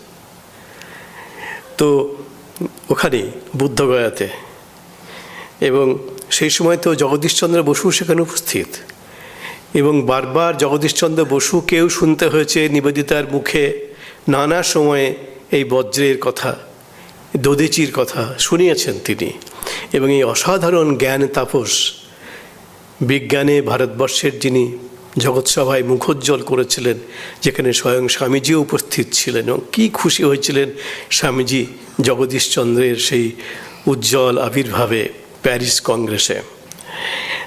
তো ওখানে বুদ্ধগয়াতে, এবং সেই সময় তো জগদীশচন্দ্র বসু সেখানে উপস্থিত, এবং বারবার জগদীশচন্দ্র বসুকেও শুনতে হয়েছে নিবেদিতার মুখে নানা সময়ে এই বজ্রের কথা, দধিচির কথা শুনিয়েছেন তিনি। এবং এই অসাধারণ জ্ঞান তাপস, বিজ্ঞানে ভারতবর্ষের যিনি জগৎসভায় মুখোজ্জ্বল করেছিলেন, যেখানে স্বয়ং স্বামীজিও উপস্থিত ছিলেন, এবং কী খুশি হয়েছিলেন স্বামীজি জগদীশচন্দ্রের সেই উজ্জ্বল আবির্ভাবে প্যারিস কংগ্রেসে।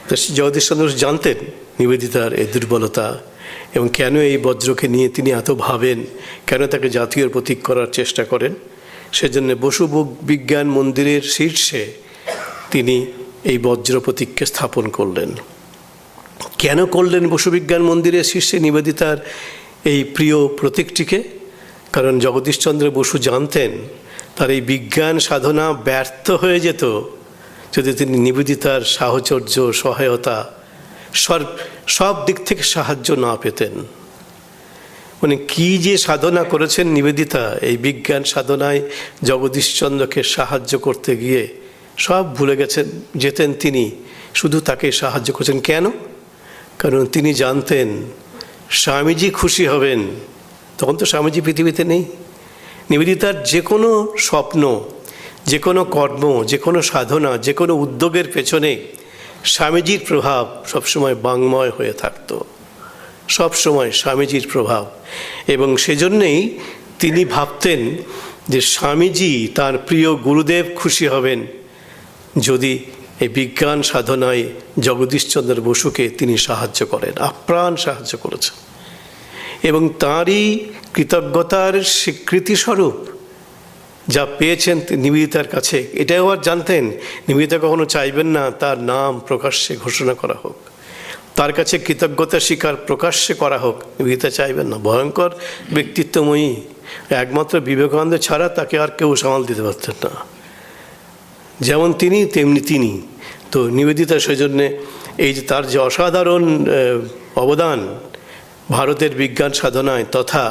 তো জগদীশচন্দ্র জানতেন নিবেদিতার এই দুর্বলতা এবং কেন এই বজ্রকে নিয়ে তিনি এত ভাবেন, কেন তাকে জাতীয় প্রতীক করার চেষ্টা করেন। সেজন্য বসু বিজ্ঞান মন্দিরের শীর্ষে তিনি এই বজ্র প্রতীককে স্থাপন করলেন। কেন করলেন বসু বিজ্ঞান মন্দিরের শীর্ষে নিবেদিতার এই প্রিয় প্রতীকটিকে? কারণ জগদীশচন্দ্র বসু জানতেন তার এই বিজ্ঞান সাধনা ব্যর্থ হয়ে যেত যদি তিনি নিবেদিতার সাহচর্য, সহায়তা, সব দিক থেকে সাহায্য না পেতেন। মানে কি যে সাধনা করেছেন নিবেদিতা এই বিজ্ঞান সাধনায়, জগদীশচন্দ্রকে সাহায্য করতে গিয়ে সব ভুলে যেতেন তিনি, শুধু তাকে সাহায্য করছেন। কেন? কারণ তিনি জানতেন স্বামীজি খুশি হবেন। তখন তো স্বামীজি পৃথিবীতে নেই। নিবেদিতার যে কোনো স্বপ্ন, যে কোনো কর্ম, যে কোনো সাধনা, যে কোনো উদ্যোগের পেছনে স্বামীজির প্রভাব সবসময় বাংময় হয়ে থাকত, সবসময় স্বামীজির প্রভাব। এবং সেজন্যেই তিনি ভাবতেন যে স্বামীজি তার প্রিয় গুরুদেব খুশি হবেন যদি এই বিজ্ঞান সাধনায় জগদীশচন্দ্র বসুকে তিনি সাহায্য করেন, আপ্রাণ সাহায্য করেছেন। এবং তাঁরই কৃতজ্ঞতার স্বীকৃতিস্বরূপ যা পেয়েছেন নিবেদিতার কাছে, এটাও আর জানতেন নিবেদিতা কখনো চাইবেন না তার নাম প্রকাশ্যে ঘোষণা করা হোক, তার কাছে কৃতজ্ঞতা স্বীকার প্রকাশ্যে করা হোক, নিবেদিতা চাইবেন না। ভয়ঙ্কর ব্যক্তিত্বময়ী, একমাত্র বিবেকানন্দ ছাড়া তাকে আর কেউ সামাল দিতে পারতেন না। যেমন তিনি তেমনি তিনি। তো নিবেদিতা সেজন্যে এই যে তার যে অসাধারণ অবদান ভারতের বিজ্ঞান সাধনায় তথা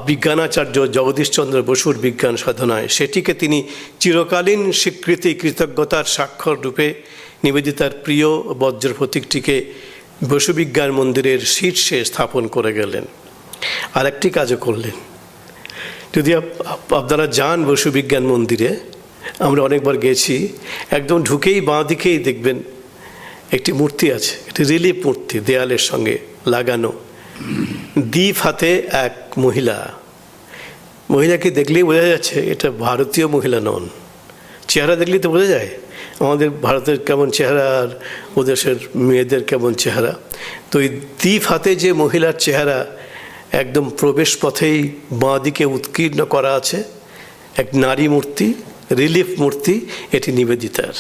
বিজ্ঞানাচার্য জগদীশচন্দ্র বসুর বিজ্ঞান সাধনায়, সেটিকে তিনি চিরকালীন স্বীকৃতি, কৃতজ্ঞতার স্বাক্ষর রূপে নিবেদিতার প্রিয় বজ্র প্রতীকটিকে বসু বিজ্ঞান মন্দিরের শীর্ষে স্থাপন করে গেলেন। আরেকটি কাজও করলেন। যদি আপনারা যান বসু বিজ্ঞান মন্দিরে, আমরা অনেকবার গেছি, একদম ঢুকেই বাঁ দিকেই দেখবেন একটি মূর্তি আছে, একটি রিলিফ মূর্তি দেয়ালের সঙ্গে লাগানো। দ্বীপ হাতে এক মহিলাকে দেখলেই বোঝা যাচ্ছে এটা ভারতীয় মহিলা নন। চেহারা দেখলেই তো বোঝা যায় আমাদের ভারতের কেমন চেহারা আর ওদেশের মেয়েদের কেমন চেহারা। তো এই দ্বীপ হাতে যে মহিলার চেহারা, একদম প্রবেশ পথেই বাঁ দিকে উৎকীর্ণ করা আছে এক নারী মূর্তি, রিলিফ মূর্তি। এটি নিবেদিতার,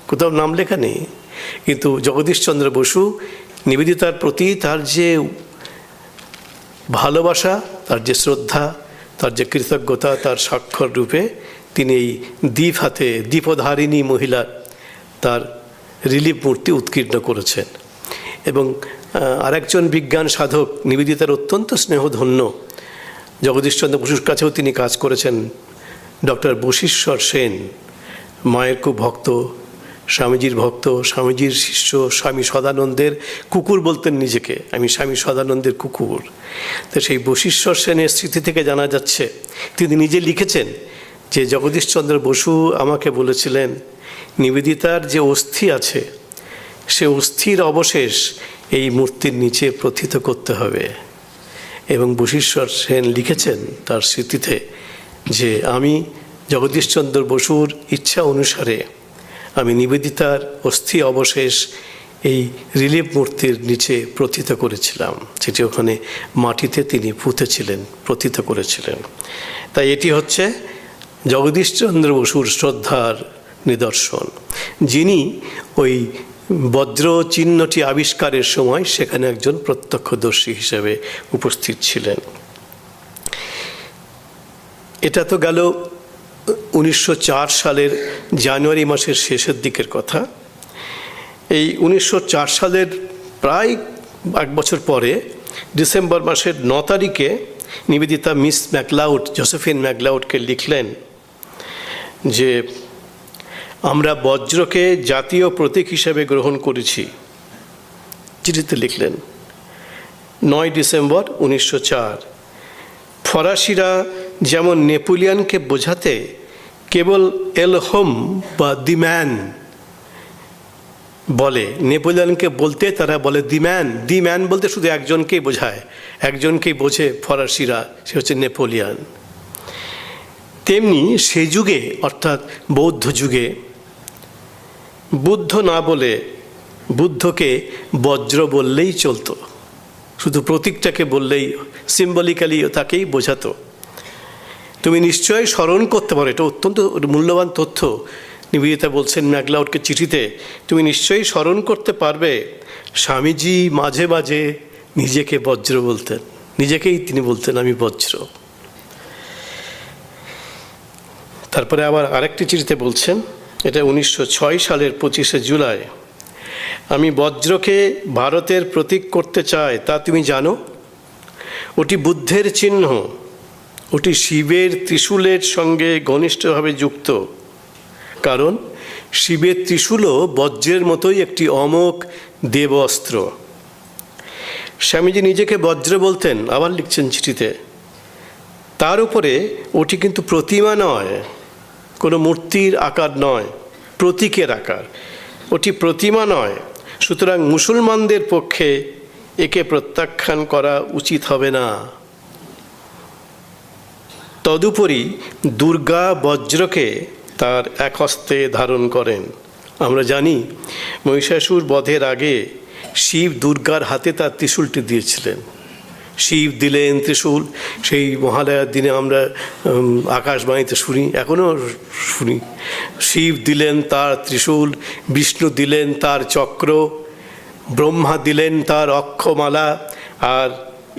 কোথাও নাম লেখা নেই, কিন্তু জগদীশচন্দ্র বসু নিবেদিতার প্রতি তার যে ভালোবাসা, তার যে শ্রদ্ধা, তার যে কৃতজ্ঞতা, তার স্বাক্ষর রূপে তিনি এই দ্বীপ হাতে দ্বীপধারিণী মহিলা তার রিলিফ মূর্তি উৎকীর্ণ করেছেন। এবং আরেকজন বিজ্ঞান সাধক, নিবেদিতার অত্যন্ত স্নেহধন্য, জগদীশচন্দ্র বসুর কাছেও তিনি কাজ করেছেন, ডক্টর বশীশ্বর সেন, মায়ের খুব ভক্ত, স্বামীজির ভক্ত, স্বামীজির শিষ্য, স্বামী সদানন্দের কুকুর বলতেন নিজেকে, আমি স্বামী সদানন্দের কুকুর। তো সেই বশীশ্বর সেনের স্মৃতি থেকে জানা যাচ্ছে, তিনি নিজে লিখেছেন যে জগদীশচন্দ্র বসু আমাকে বলেছিলেন নিবেদিতার যে অস্থি আছে সে অস্থির অবশেষ এই মূর্তির নিচে প্রথিত করতে হবে। এবং বশীশ্বর সেন লিখেছেন তার স্মৃতিতে যে আমি জগদীশচন্দ্র বসুর ইচ্ছা অনুসারে আমি নিবেদিতার অস্থি অবশেষ এই রিলিফ মূর্তির নিচে প্রথিত করেছিলাম, সেটি ওখানে মাটিতে তিনি পুঁতেছিলেন, প্রথিত করেছিলেন। তাই এটি হচ্ছে জগদীশচন্দ্র বসুর শ্রদ্ধার নিদর্শন, যিনি ওই বজ্র চিহ্নটি আবিষ্কারের সময় সেখানে একজন প্রত্যক্ষদর্শী হিসেবে উপস্থিত ছিলেন। এটা তো গেল 1904 সালের জানুয়ারি মাসের শেষের দিকের কথা। এই 1904 সালের প্রায় 1 বছর পরে ডিসেম্বর মাসের 9 তারিখে নিবেদিতা মিস ম্যাকলাউড, জোসেফিন ম্যাকলাউডকে লিখলেন যে আমরা বজ্রকে জাতীয় প্রতীক হিসেবে গ্রহণ করেছি। চিঠিতে লিখলেন 9 ডিসেম্বর 1904। ফরাসিরা যেমন নেপোলিয়নকে বোঝাতে কেবল এল হোম বা দি ম্যান বলে, নেপোলিয়নকে বলতে তারা বলে দি ম্যান বলতে শুধু একজনকেই বোঝায়, একজনকেই বোঝে ফরাসিরা, সে হচ্ছে নেপোলিয়ন। তেমনি সে যুগে অর্থাৎ বৌদ্ধ যুগে বুদ্ধ না বলে বুদ্ধকে বজ্র বললেই চলতো, শুধু প্রতীকটাকে বললেই সিম্বলিক্যালি তাকেই বোঝাতো। তুমি নিশ্চয়ই স্মরণ করতে পারো, এটা অত্যন্ত মূল্যবান তথ্য নিবেদিতা বলছেন ম্যাকলাউডকে চিঠিতে, তুমি নিশ্চয়ই স্মরণ করতে পারবে স্বামীজি মাঝে মাঝে নিজেকে বজ্র বলতেন, নিজেকেই তিনি বলতেন আমি বজ্র। তারপরে আবার আরেকটি চিঠিতে বলছেন, এটা 1906 সালের 25শে জুলাই, আমি বজ্রকে ভারতের প্রতীক করতে চাই তা তুমি জানো, ওটি বুদ্ধের চিহ্ন, ওটি শিবের ত্রিশূলের সঙ্গে ঘনিষ্ঠভাবে যুক্ত, কারণ শিবের ত্রিশূলও বজ্রের মতোই একটি অমোঘ দেব অস্ত্র। স্বামীজি নিজেকে বজ্র বলতেন। আবার লিখছেন চিঠিতে, তার উপরে ওটি কিন্তু প্রতিমা নয়, কোনো মূর্তির আকার নয়, প্রতীকের আকার, ওটি প্রতিমা নয়, সুতরাং মুসলমানদের পক্ষে একে প্রত্যাখ্যান করা উচিত হবে না। তদুপরি দুর্গা বজ্রকে তার এক হস্তে ধারণ করেন। আমরা জানি মহিষাসুর বধের আগে শিব দুর্গার হাতে তার ত্রিশূলটি দিয়েছিলেন। শিব দিলেন ত্রিশূল, সেই মহালয়ার দিনে আমরা আকাশবাণীতে শুনি, এখনও শুনি, শিব দিলেন তার ত্রিশূল, বিষ্ণু দিলেন তার চক্র, ব্রহ্মা দিলেন তার অক্ষমালা, আর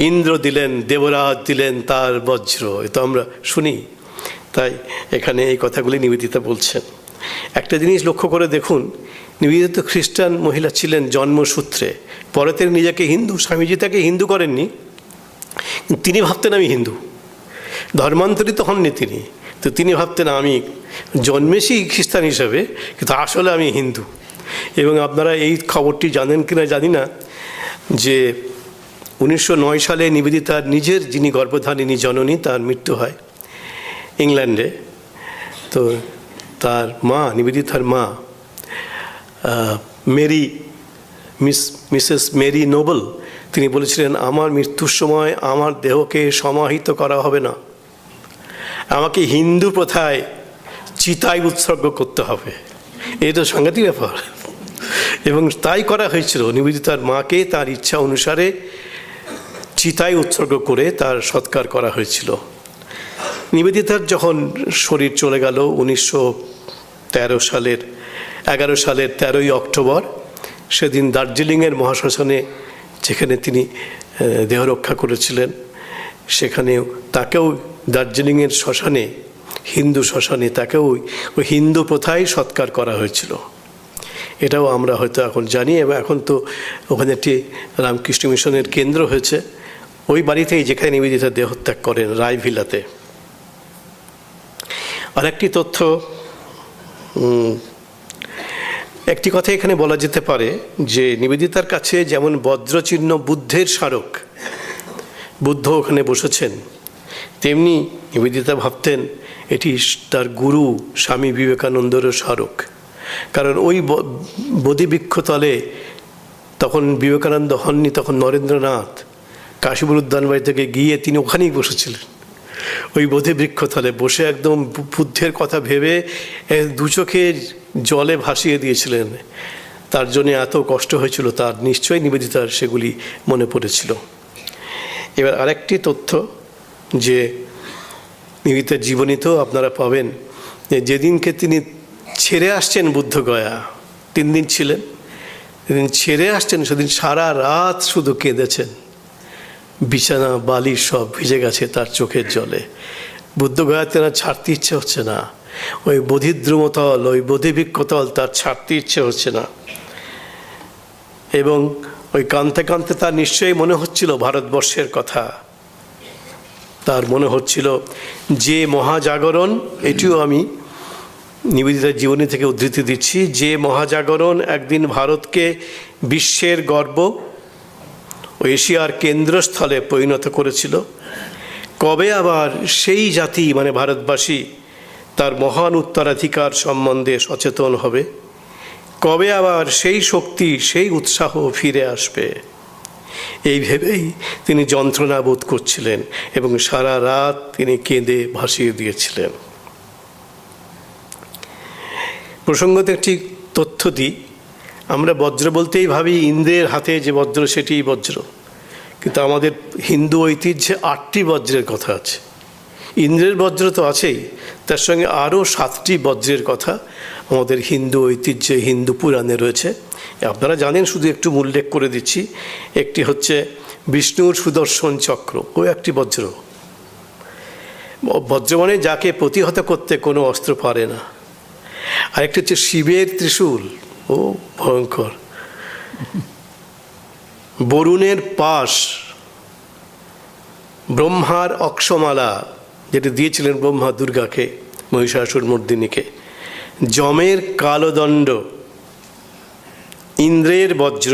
ইন্দ্র দিলেন, দেবরাজ দিলেন তার বজ্র। এ তো আমরা শুনি। তাই এখানে এই কথাগুলি নিবেদিতা বলছেন। একটা জিনিস লক্ষ্য করে দেখুন, নিবেদিতা খ্রিস্টান মহিলা ছিলেন জন্মসূত্রে, পরে তিনি নিজেকে হিন্দু, স্বামীজি তাকে হিন্দু করেননি, তিনি ভাবতেন আমি হিন্দু, ধর্মান্তরিত হননি তিনি, তো তিনি ভাবতেন আমি জন্মেছি খ্রিস্টান হিসাবে, কিন্তু আসলে আমি হিন্দু। এবং আপনারা এই খবরটি জানেন কিনা জানি না, যে 1909 সালে নিবেদিতার নিজের যিনি গর্ভধারিণী জননী তার মৃত্যু হয় ইংল্যান্ডে। তো তার মা, নিবেদিতার মা মিসেস মেরি নোবেল, তিনি বলেছিলেন, আমার মৃত্যুর সময় আমার দেহকে সমাহিত করা হবে না, আমাকে হিন্দু প্রথায় চিতায় উৎসর্গ করতে হবে। এই তো সাংঘাতিক ব্যাপার। এবং তাই করা হয়েছিল, নিবেদিতার মাকে তার ইচ্ছা অনুসারে চিতায় উৎসর্গ করে তার সৎকার করা হয়েছিল। নিবেদিতার যখন শরীর চলে গেল 1911 সালের 13ই অক্টোবর, সেদিন দার্জিলিংয়ের মহাশ্মশানে, যেখানে তিনি দেহ রক্ষা করেছিলেন, সেখানেও তাকেও দার্জিলিংয়ের শ্মশানে, হিন্দু শ্মশানে তাকেও ওই হিন্দু প্রথায় সৎকার করা হয়েছিল। এটাও আমরা হয়তো এখন জানি। এবং এখন তো ওখানে একটি রামকৃষ্ণ মিশনের কেন্দ্র হয়েছে, ওই বাড়িতেই যেখানে নিবেদিতা দেহত্যাগ করেন, রায়ভিলাতে। আরেকটি তথ্য, একটি কথা এখানে বলা যেতে পারে যে নিবেদিতার কাছে যেমন বজ্রচিহ্ন বুদ্ধের স্মারক, বুদ্ধ ওখানে বসেছেন, তেমনি নিবেদিতা ভাবতেন এটি তার গুরু স্বামী বিবেকানন্দেরও স্মারক। কারণ ওই বোধিবৃক্ষতলে তখন বিবেকানন্দ হননি, তখন নরেন্দ্রনাথ কাশীপুর উদ্যানবাড়ি থেকে গিয়ে তিনি ওখানেই বসেছিলেন, ওই বোধিবৃক্ষতলে বসে একদম বুদ্ধের কথা ভেবে দু চোখে জলে ভাসিয়ে দিয়েছিলেন। তার জন্য এত কষ্ট হয়েছিল, তার নিশ্চয়ই নিবেদিতার সেগুলি মনে পড়েছিল। এবার আরেকটি তথ্য, যে নিবেদিতার জীবনীতেও আপনারা পাবেন যে যেদিনকে তিনি ছেড়ে আসছেন বুদ্ধগয়া, 3 দিন ছিলেন, যেদিন ছেড়ে আসছেন সেদিন সারা রাত শুধু কেঁদেছেন, বিছানা বালি সব ভিজে গেছে তার চোখের জলে। বুদ্ধগয়াতে না ছাড়তে ইচ্ছে হচ্ছে না, ওই বোধিদ্রুমতল, ওই বোধিবৃক্ষতল তার ছাড়তে ইচ্ছে হচ্ছে না। এবং ওই কাঁদতে কাঁদতে তার নিশ্চয়ই মনে হচ্ছিল ভারতবর্ষের কথা, তার মনে হচ্ছিল যে মহাজাগরণ, এটিও আমি নিবেদিতার জীবনী থেকে উদ্ধৃতি দিচ্ছি, যে মহাজাগরণ একদিন ভারতকে বিশ্বের গর্ব ও এশিয়ার কেন্দ্রস্থলে পরিণত করেছিল, কবে আবার সেই জাতি মানে ভারতবাসী তার মহান উত্তরাধিকার সম্বন্ধে সচেতন হবে, কবে আবার সেই শক্তি সেই উৎসাহ ফিরে আসবে, এই ভেবেই তিনি যন্ত্রণা বোধ করছিলেন এবং সারা রাত তিনি কেঁদে ভাসিয়ে দিয়েছিলেন। প্রসঙ্গত একটি তথ্য দিই, আমরা বজ্র বলতেই ভাবি ইন্দ্রের হাতে যে বজ্র সেটিই বজ্র, কিন্তু আমাদের হিন্দু ঐতিহ্যে 8টি বজ্রের কথা আছে। ইন্দ্রের বজ্র তো আছেই, তার সঙ্গে আরও 7টি বজ্রের কথা আমাদের হিন্দু ঐতিহ্যে, হিন্দু পুরাণে রয়েছে। আপনারা জানেন, শুধু একটু উল্লেখ করে দিচ্ছি। একটি হচ্ছে বিষ্ণুর সুদর্শন চক্র, ও একটি বজ্র। বজ্র মানে যাকে প্রতিহত করতে কোনো অস্ত্র পারে না। আরেকটি হচ্ছে শিবের ত্রিশূল, ও ভয়ঙ্কর। বরুণের পাশ, ব্রহ্মার অক্ষমালা, যেটি দিয়েছিলেন ব্রহ্মা দুর্গাকে, মহিষাসুর মর্দিনীকে, যমের কালদণ্ড, ইন্দ্রের বজ্র,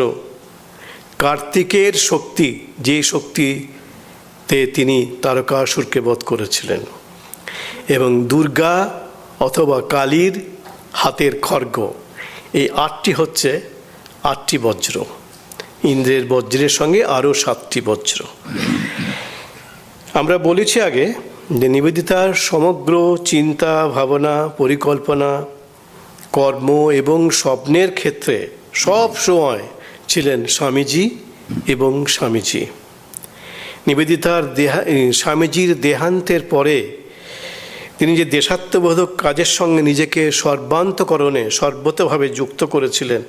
কার্তিকের শক্তি, যে শক্তিতে তিনি তারকাসুরকে বধ করেছিলেন, এবং দুর্গা অথবা কালীর হাতের খড়গ। এই 8টি হচ্ছে 8টি বজ্র। ইন্দ্রের বজ্রের সঙ্গে আরও 7টি বজ্র। আমরা বলেছি আগে যে নিবেদিতার সমগ্র চিন্তা ভাবনা, পরিকল্পনা, কর্ম এবং স্বপ্নের ক্ষেত্রে সব সময় ছিলেন স্বামীজি এবং স্বামীজি। নিবেদিতার স্বামীজির দেহান্তের পরে তিনি যে দেশাত্মবোধক কাজের সঙ্গে নিজেকে সর্বান্তকরণে সর্বতভাবে যুক্ত করেছিলেন,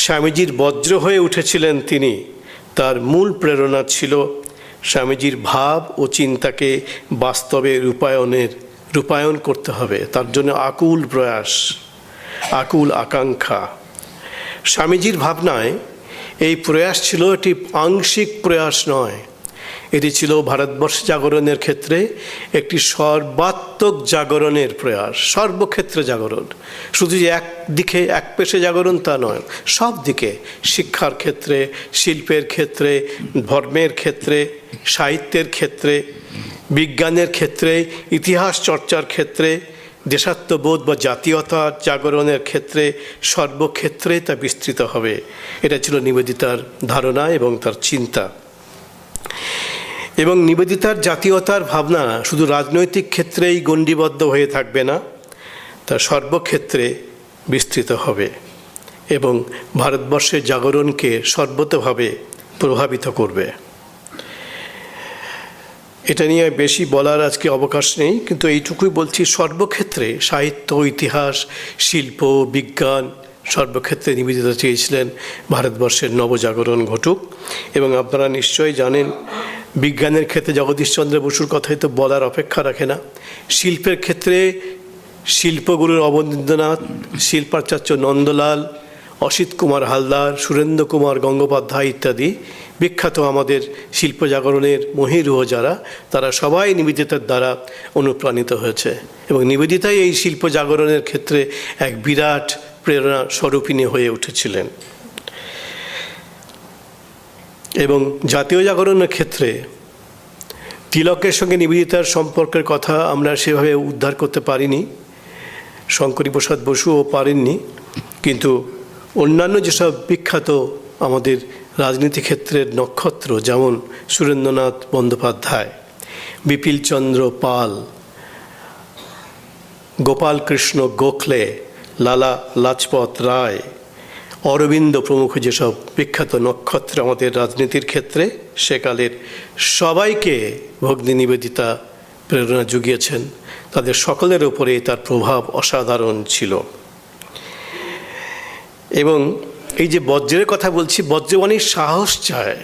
স্বামীজির বজ্র হয়ে উঠেছিলেন তিনি, তার মূল প্রেরণা ছিল স্বামীজির ভাব ও চিন্তাকে বাস্তবে রূপায়ণ করতে হবে, তার জন্য আকুল প্রয়াস, আকুল আকাঙ্ক্ষা। স্বামীজির ভাবনায় এই প্রয়াস ছিল একটি আংশিক প্রয়াস নয়, এটি ছিল ভারতবর্ষ জাগরণের ক্ষেত্রে একটি সর্বাত্মক জাগরণের প্রয়াস, সর্বক্ষেত্রে জাগরণ। শুধু যে একদিকে এক পেশে জাগরণ তা নয়, সব দিকে, শিক্ষার ক্ষেত্রে, শিল্পের ক্ষেত্রে, ধর্মের ক্ষেত্রে, সাহিত্যের ক্ষেত্রে, বিজ্ঞানের ক্ষেত্রে, ইতিহাস চর্চার ক্ষেত্রে, দেশাত্মবোধ বা জাতীয়তার জাগরণের ক্ষেত্রে, সর্বক্ষেত্রে তা বিস্তৃত হবে। এটা ছিল নিবেদিতার ধারণা এবং তার চিন্তা। এবং নিবেদিতার জাতীয়তার ভাবনা শুধু রাজনৈতিক ক্ষেত্রেই গণ্ডিবদ্ধ হয়ে থাকবে না, তা সর্বক্ষেত্রে বিস্তৃত হবে এবং ভারতবর্ষের জাগরণকে সর্বতোভাবে প্রভাবিত করবে। এটা নিয়ে বেশি বলার আজকে অবকাশ নেই, কিন্তু এইটুকুই বলছি, সর্বক্ষেত্রে সাহিত্য, ইতিহাস, শিল্প, বিজ্ঞান, সর্বক্ষেত্রে নিবেদিতা চেয়েছিলেন ভারতবর্ষের নবজাগরণ ঘটুক। এবং আপনারা নিশ্চয়ই জানেন, বিজ্ঞানের ক্ষেত্রে জগদীশচন্দ্র বসুর কথাই তো বলার অপেক্ষা রাখে না। শিল্পের ক্ষেত্রে শিল্পগুরুর অবনীন্দ্রনাথ, শিল্পাচার্য নন্দলাল, অসিত কুমার হালদার, সুরেন্দ্র কুমার গঙ্গোপাধ্যায় ইত্যাদি বিখ্যাত আমাদের শিল্প জাগরণের মহিরুহ যারা, তারা সবাই নিবেদিতার দ্বারা অনুপ্রাণিত হয়েছে এবং নিবেদিতাই এই শিল্প জাগরণের ক্ষেত্রে এক বিরাট প্রেরণা স্বরূপিণী হয়ে উঠেছিলেন। এবং জাতীয় জাগরণের ক্ষেত্রে তিলকের সঙ্গে নিবেদিতার সম্পর্কের কথা আমরা সেভাবে উদ্ধার করতে পারিনি, শঙ্করীপ্রসাদ বসুও পারেননি, কিন্তু অন্যান্য যেসব বিখ্যাত আমাদের রাজনীতি ক্ষেত্রের নক্ষত্র, যেমন সুরেন্দ্রনাথ বন্দ্যোপাধ্যায়, বিপিনচন্দ্র পাল, গোপালকৃষ্ণ গোখলে, লালা লাজপত রায়, অরবিন্দ প্রমুখ যেসব বিখ্যাত নক্ষত্র আমাদের রাজনীতির ক্ষেত্রে সেকালের, সবাইকে ভগ্নী নিবেদিতা প্রেরণা জুগিয়েছেন। তাদের সকলের ওপরে তার প্রভাব অসাধারণ ছিল। এবং এই যে বজ্রের কথা বলছি, বজ্র মানে সাহস চায়,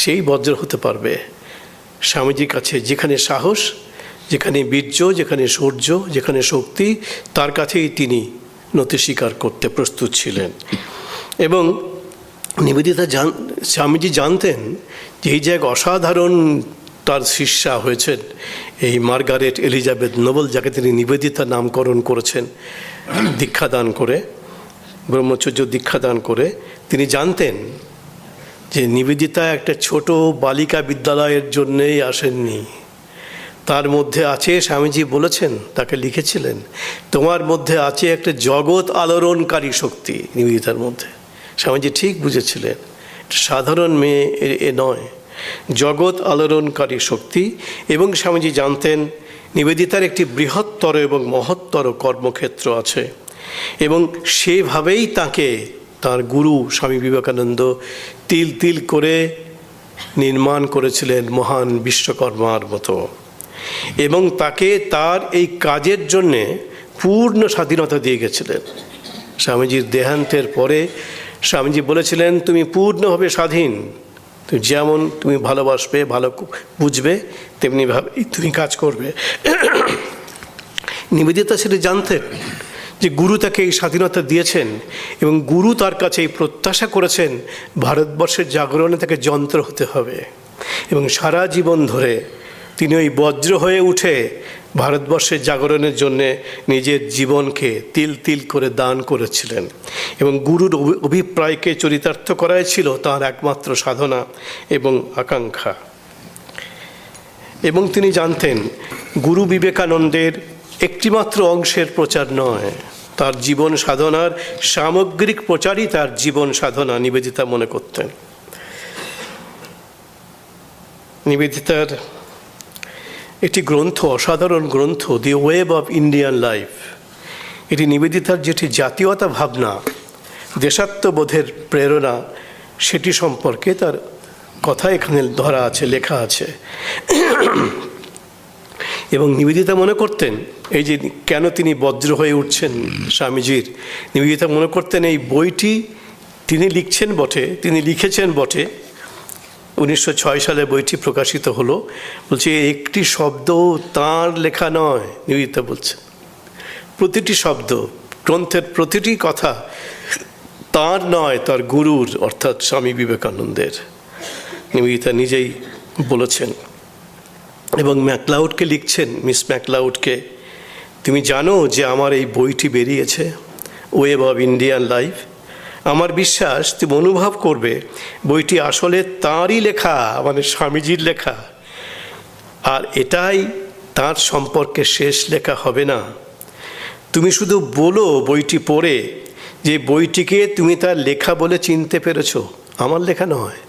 সেই বজ্র হতে পারবে স্বামীজির কাছে। যেখানে সাহস, যেখানে বীর্য, যেখানে শৌর্য, যেখানে শক্তি, তার কাছেই তিনি নতি স্বীকার করতে প্রস্তুত ছিলেন। এবং নিবেদিতা স্বামীজি জানতেন যে এই যে এক অসাধারণ তার শিষ্যা হয়েছেন, এই মার্গারেট এলিজাবেথ নোবেল, যাকে তিনি নিবেদিতা নামকরণ করেছেন দীক্ষাদান করে, ব্রহ্মচর্য দীক্ষাদান করে। তিনি জানতেন যে নিবেদিতা একটা ছোট বালিকা বিদ্যালয়ের জন্যেই আসেননি, তার মধ্যে আছে, স্বামীজি বলেছেন, তাকে লিখেছিলেন, তোমার মধ্যে আছে একটা জগৎ আলোড়নকারী শক্তি নিবেদিতার মধ্যে। স্বামীজি ঠিক বুঝেছিলেন, সাধারণ মেয়ে এ নয়, জগৎ আলোড়নকারী শক্তি। এবং স্বামীজি জানতেন নিবেদিতার একটি বৃহত্তর এবং মহত্তর কর্মক্ষেত্র আছে, এবং সেভাবেই তাকে তার গুরু স্বামী বিবেকানন্দ তিল তিল করে নির্মাণ করেছিলেন মহান বিশ্বকর্মার মতো, এবং তাকে তার এই কাজের জন্যে পূর্ণ স্বাধীনতা দিয়ে গেছিলেন। স্বামীজির দেহান্তের পরে স্বামীজি বলেছিলেন, তুমি পূর্ণভাবে স্বাধীন, যেমন তুমি ভালোবাসবে, ভালো বুঝবে, তেমনিভাবেই তুমি কাজ করবে। নিবেদিতা সেটা জানতেন যে গুরু তাকে এই স্বাধীনতা দিয়েছেন, এবং গুরু তার কাছে এই প্রত্যাশা করেছেন ভারতবর্ষের জাগরণে তাকে যন্ত্র হতে হবে। এবং সারা জীবন ধরে তিনি ওই বজ্র হয়ে উঠে ভারতবর্ষের জাগরণের জন্যে নিজের জীবনকে তিল তিল করে দান করেছিলেন। এবং গুরুর অভিপ্রায়কে চরিতার্থ করাই ছিল তাঁর একমাত্র সাধনা এবং আকাঙ্ক্ষা। এবং তিনি জানতেন গুরু বিবেকানন্দের একটিমাত্র অংশের প্রচার নয়, তার জীবন সাধনার সামগ্রিক প্রচারই তার জীবন সাধনা নিবেদিতা মনে করতেন। নিবেদিতার একটি গ্রন্থ, অসাধারণ গ্রন্থ, দি ওয়েব অফ ইন্ডিয়ান লাইফ, এটি নিবেদিতার যেটি জাতীয়তা ভাবনা, দেশাত্মবোধের প্রেরণা, সেটি সম্পর্কে তার কথা এখানে ধরা আছে, লেখা আছে। এবং নিবেদিতা মনে করতেন, এই যে কেন তিনি বজ্র হয়ে উঠছেন স্বামীজির, নিবেদিতা মনে করতেন এই বইটি তিনি লিখছেন বটে, তিনি লিখেছেন বটে, 1906 সালে বইটি প্রকাশিত হলো। বলছে একটি শব্দ তাঁর লেখা নয়, নিবেদিতা বলছেন প্রতিটি শব্দ, গ্রন্থের প্রতিটি কথা তাঁর নয়, তার গুরুর, অর্থাৎ স্বামী বিবেকানন্দের। নিবেদিতা নিজেই বলেছেন। এবং ম্যাকলাউডকে লিখছেন, মিস ম্যাকলাউডকে, তুমি জানো যে আমার এই বইটি বেরিয়েছে, ওয়েব অব ইন্ডিয়ান লাইফ। আমার বিশ্বাস তুমি অনুভব করবে বইটি আসলে তাঁরই লেখা, মানে স্বামীজির লেখা। আর এটাই তার সম্পর্কে শেষ লেখা হবে না। তুমি শুধু বলো বইটি পড়ে যে বইটিকে তুমি তার লেখা বলে চিনতে পেরেছ, আমার লেখা নয়,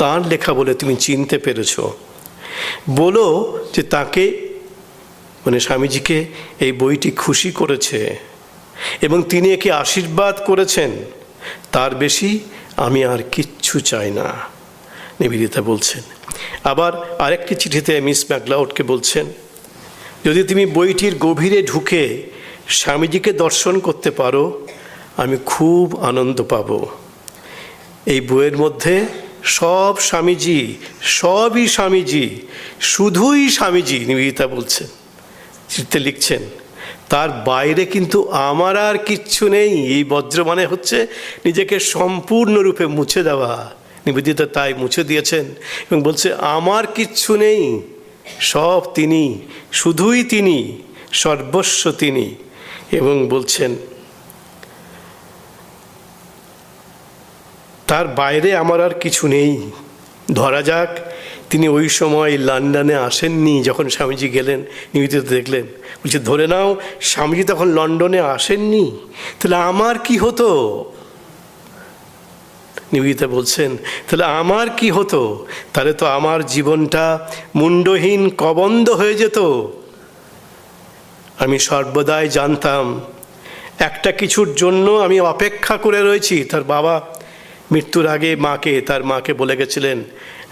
তার লেখা বলে তুমি চিনতে পেরেছ। বলো যে তাকে, মানে স্বামীজিকে, এই বইটি খুশি করেছে এবং তিনি একে আশীর্বাদ করেছেন। তার বেশি আমি আর কিচ্ছু চাই না, নিবেদিতা বলছেন। আবার আরেকটি চিঠিতে মিস ম্যাকলাউডকে বলছেন, যদি তুমি বইটির গভীরে ঢুকে স্বামীজিকে দর্শন করতে পারো, আমি খুব আনন্দ পাব। এই বইয়ের মধ্যে সব স্বামীজি, সবই স্বামীজি, শুধুই স্বামীজি, নিবেদিতা বলছেন, চিঠিতে লিখছেন। তার বাইরে কিন্তু আমার আর কিচ্ছু নেই। এই বজ্র মানে হচ্ছে নিজেকে সম্পূর্ণরূপে মুছে দেওয়া। নিবেদিতা তাই মুছে দিয়েছেন এবং বলছে আমার কিচ্ছু নেই, সব তিনি, শুধুই তিনি, সর্বস্ব তিনি। এবং বলছেন তার বাইরে আমার আর কিছু নেই। ধরা যাক তিনি ওই সময় লন্ডনে আসেননি যখন স্বামীজি গেলেন, নিবেদিতা দেখলেন, বলছে ধরে নাও স্বামীজি তখন লন্ডনে আসেননি, তাহলে আমার কি হতো? নিবেদিতা বলছেন তাহলে আমার কি হতো? তাহলে তো আমার জীবনটা মুন্ডহীন কবন্ধ হয়ে যেত। আমি সর্বদাই জানতাম একটা কিছুর জন্য আমি অপেক্ষা করে রয়েছি। তার বাবা মৃত্যুর আগে তার মাকে বলে গেছিলেন,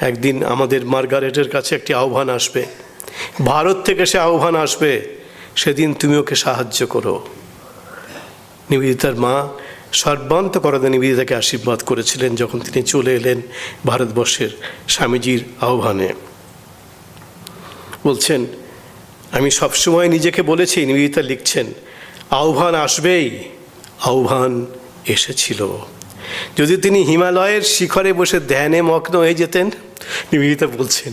একদিন আমাদের মার্গারেটের কাছে একটি আহ্বান আসবে, ভারত থেকে সে আহ্বান আসবে, সেদিন তুমি ওকে সাহায্য করো। নিবেদিতার মা সর্বান্তকরণে নিবেদিতাকে আশীর্বাদ করেছিলেন যখন তিনি চলে এলেন ভারতবর্ষের স্বামীজির আহ্বানে। বলছেন আমি সবসময় নিজেকে বলেছি, নিবেদিতা লিখছেন, আহ্বান আসবেই। আহ্বান এসেছিল। যদি তিনি হিমালয়ের শিখরে বসে ধ্যানে মগ্ন হয়ে যেতেন, নিবেদিতা বলছেন,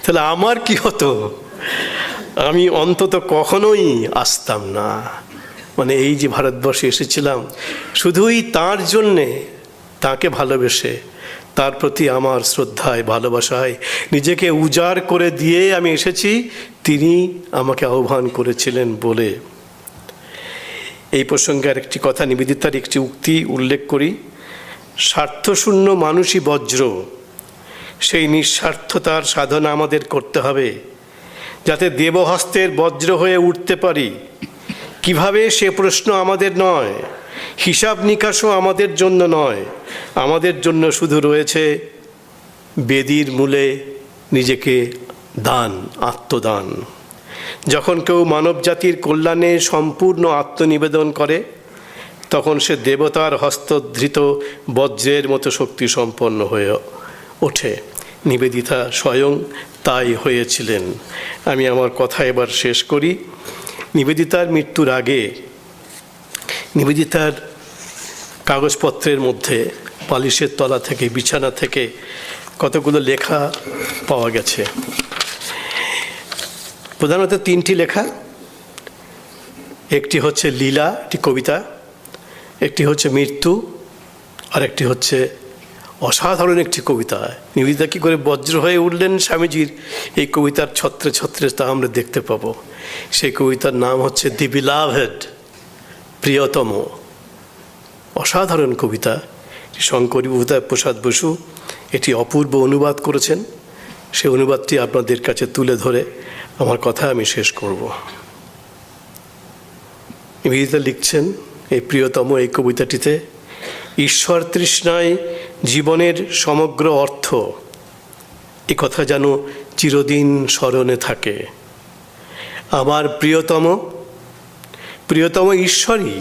তাহলে আমার কি হতো? আমি অন্তত কখনোই আসতাম না। মানে এই যে ভারতবর্ষে এসেছিলাম শুধুই তার জন্যে, তাকে ভালোবেসে, তার প্রতি আমার শ্রদ্ধায়, ভালোবাসায় নিজেকে উজাড় করে দিয়ে আমি এসেছি, তিনি আমাকে আহ্বান করেছিলেন বলে। এই প্রসঙ্গে আরেকটি কথা, নিবেদিতার একটি উক্তি উল্লেখ করি, স্বার্থশূন্য মানুষই বজ্র। সেই নিঃস্বার্থতার সাধনা আমাদের করতে হবে যাতে দেবহস্তের বজ্র হয়ে উঠতে পারি। কিভাবে সে প্রশ্ন আমাদের নয়, হিসাব নিকাশও আমাদের জন্য নয়। আমাদের জন্য শুধু রয়েছে বেদির মূলে নিজেকে দান, আত্মদান। যখন কেউ মানব জাতির কল্যাণে সম্পূর্ণ আত্মনিবেদন করে তখন সে দেবতার হস্তধৃত বজ্রের মতো শক্তি সম্পন্ন হয়ে ওঠে। নিবেদিতা স্বয়ং তাই হয়েছিলেন। আমি আমার কথা এবার শেষ করি। নিবেদিতার মৃত্যুর আগে নিবেদিতার কাগজপত্রের মধ্যে বালিশের তলা থেকে, বিছানা থেকে কতগুলো লেখা পাওয়া গেছে। প্রধানত 3টি লেখা। একটি হচ্ছে লীলা, একটি কবিতা, একটি হচ্ছে মৃত্যু, আর একটি হচ্ছে অসাধারণ একটি কবিতা। নিবেদিতা কী করে বজ্র হয়ে উঠলেন স্বামীজির এই কবিতার ছত্রে ছত্রে, তা আমরা দেখতে পাবো। সেই কবিতার নাম হচ্ছে দি বিলাভেড, প্রিয়তম। অসাধারণ কবিতা। শঙ্করী প্রসাদ বসু এটি অপূর্ব অনুবাদ করেছেন। সেই অনুবাদটি আপনাদের কাছে তুলে ধরে আমার কথা আমি শেষ করব। নিবেদিতা লিখছেন এই প্রিয়তম এই কবিতাটিতে, ঈশ্বর তৃষ্ণায় জীবনের সমগ্র অর্থ, এ কথা যেন চিরদিন স্মরণে থাকে। আমার প্রিয়তম ঈশ্বরই,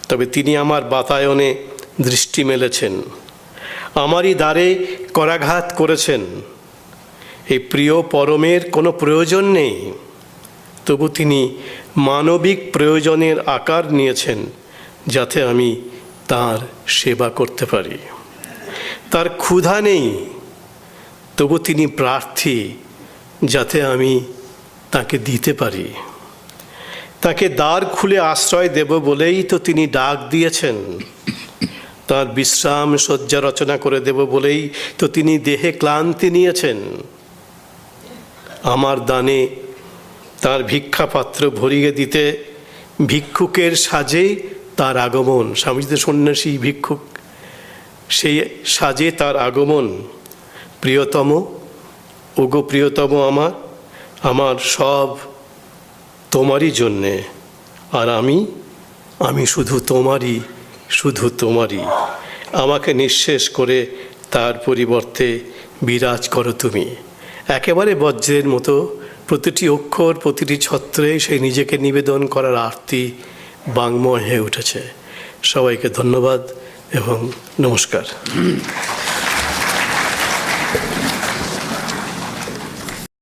তবে তিনি আমার বাতায়নে দৃষ্টি মেলেছেন, আমারই দ্বারে করাঘাত করেছেন। এই প্রিয় পরমের কোনো প্রয়োজন নেই, তবু তিনি মানবিক প্রয়োজনের আকার নিয়েছেন যাতে আমি তার সেবা করতে পারি। তার ক্ষুধা নেই, তবু তিনি প্রার্থী যাতে আমি তাকে দিতে পারি। তাকে দ্বার খুলে আশ্রয় দেব বলেই তো তিনি ডাক দিয়েছেন। তার বিশ্রাম শয্যা রচনা করে দেব বলেই তো তিনি দেহে ক্লান্তি নিয়েছেন। আমার দানে তার ভিক্ষাপাত্র ভরিয়ে দিতে ভিক্ষুকের সাজে তার আগমন। স্বামীজি তো সন্ন্যাসী ভিক্ষুক, সেই সাজে তার আগমন। প্রিয়তম, ওগো প্রিয়তম আমার, আমার সব তোমারই জন্যে, আর আমি শুধু তোমারই, শুধু তোমারই। আমাকে নিঃশেষ করে তার পরিবর্তে বিরাজ করো তুমি। একেবারে বজ্রের মতো প্রতিটি অক্ষর, প্রতিটি ছত্রে সেই নিজেকে নিবেদন করার আরতি বাংময় হয়ে উঠেছে। সবাইকে ধন্যবাদ এবং নমস্কার।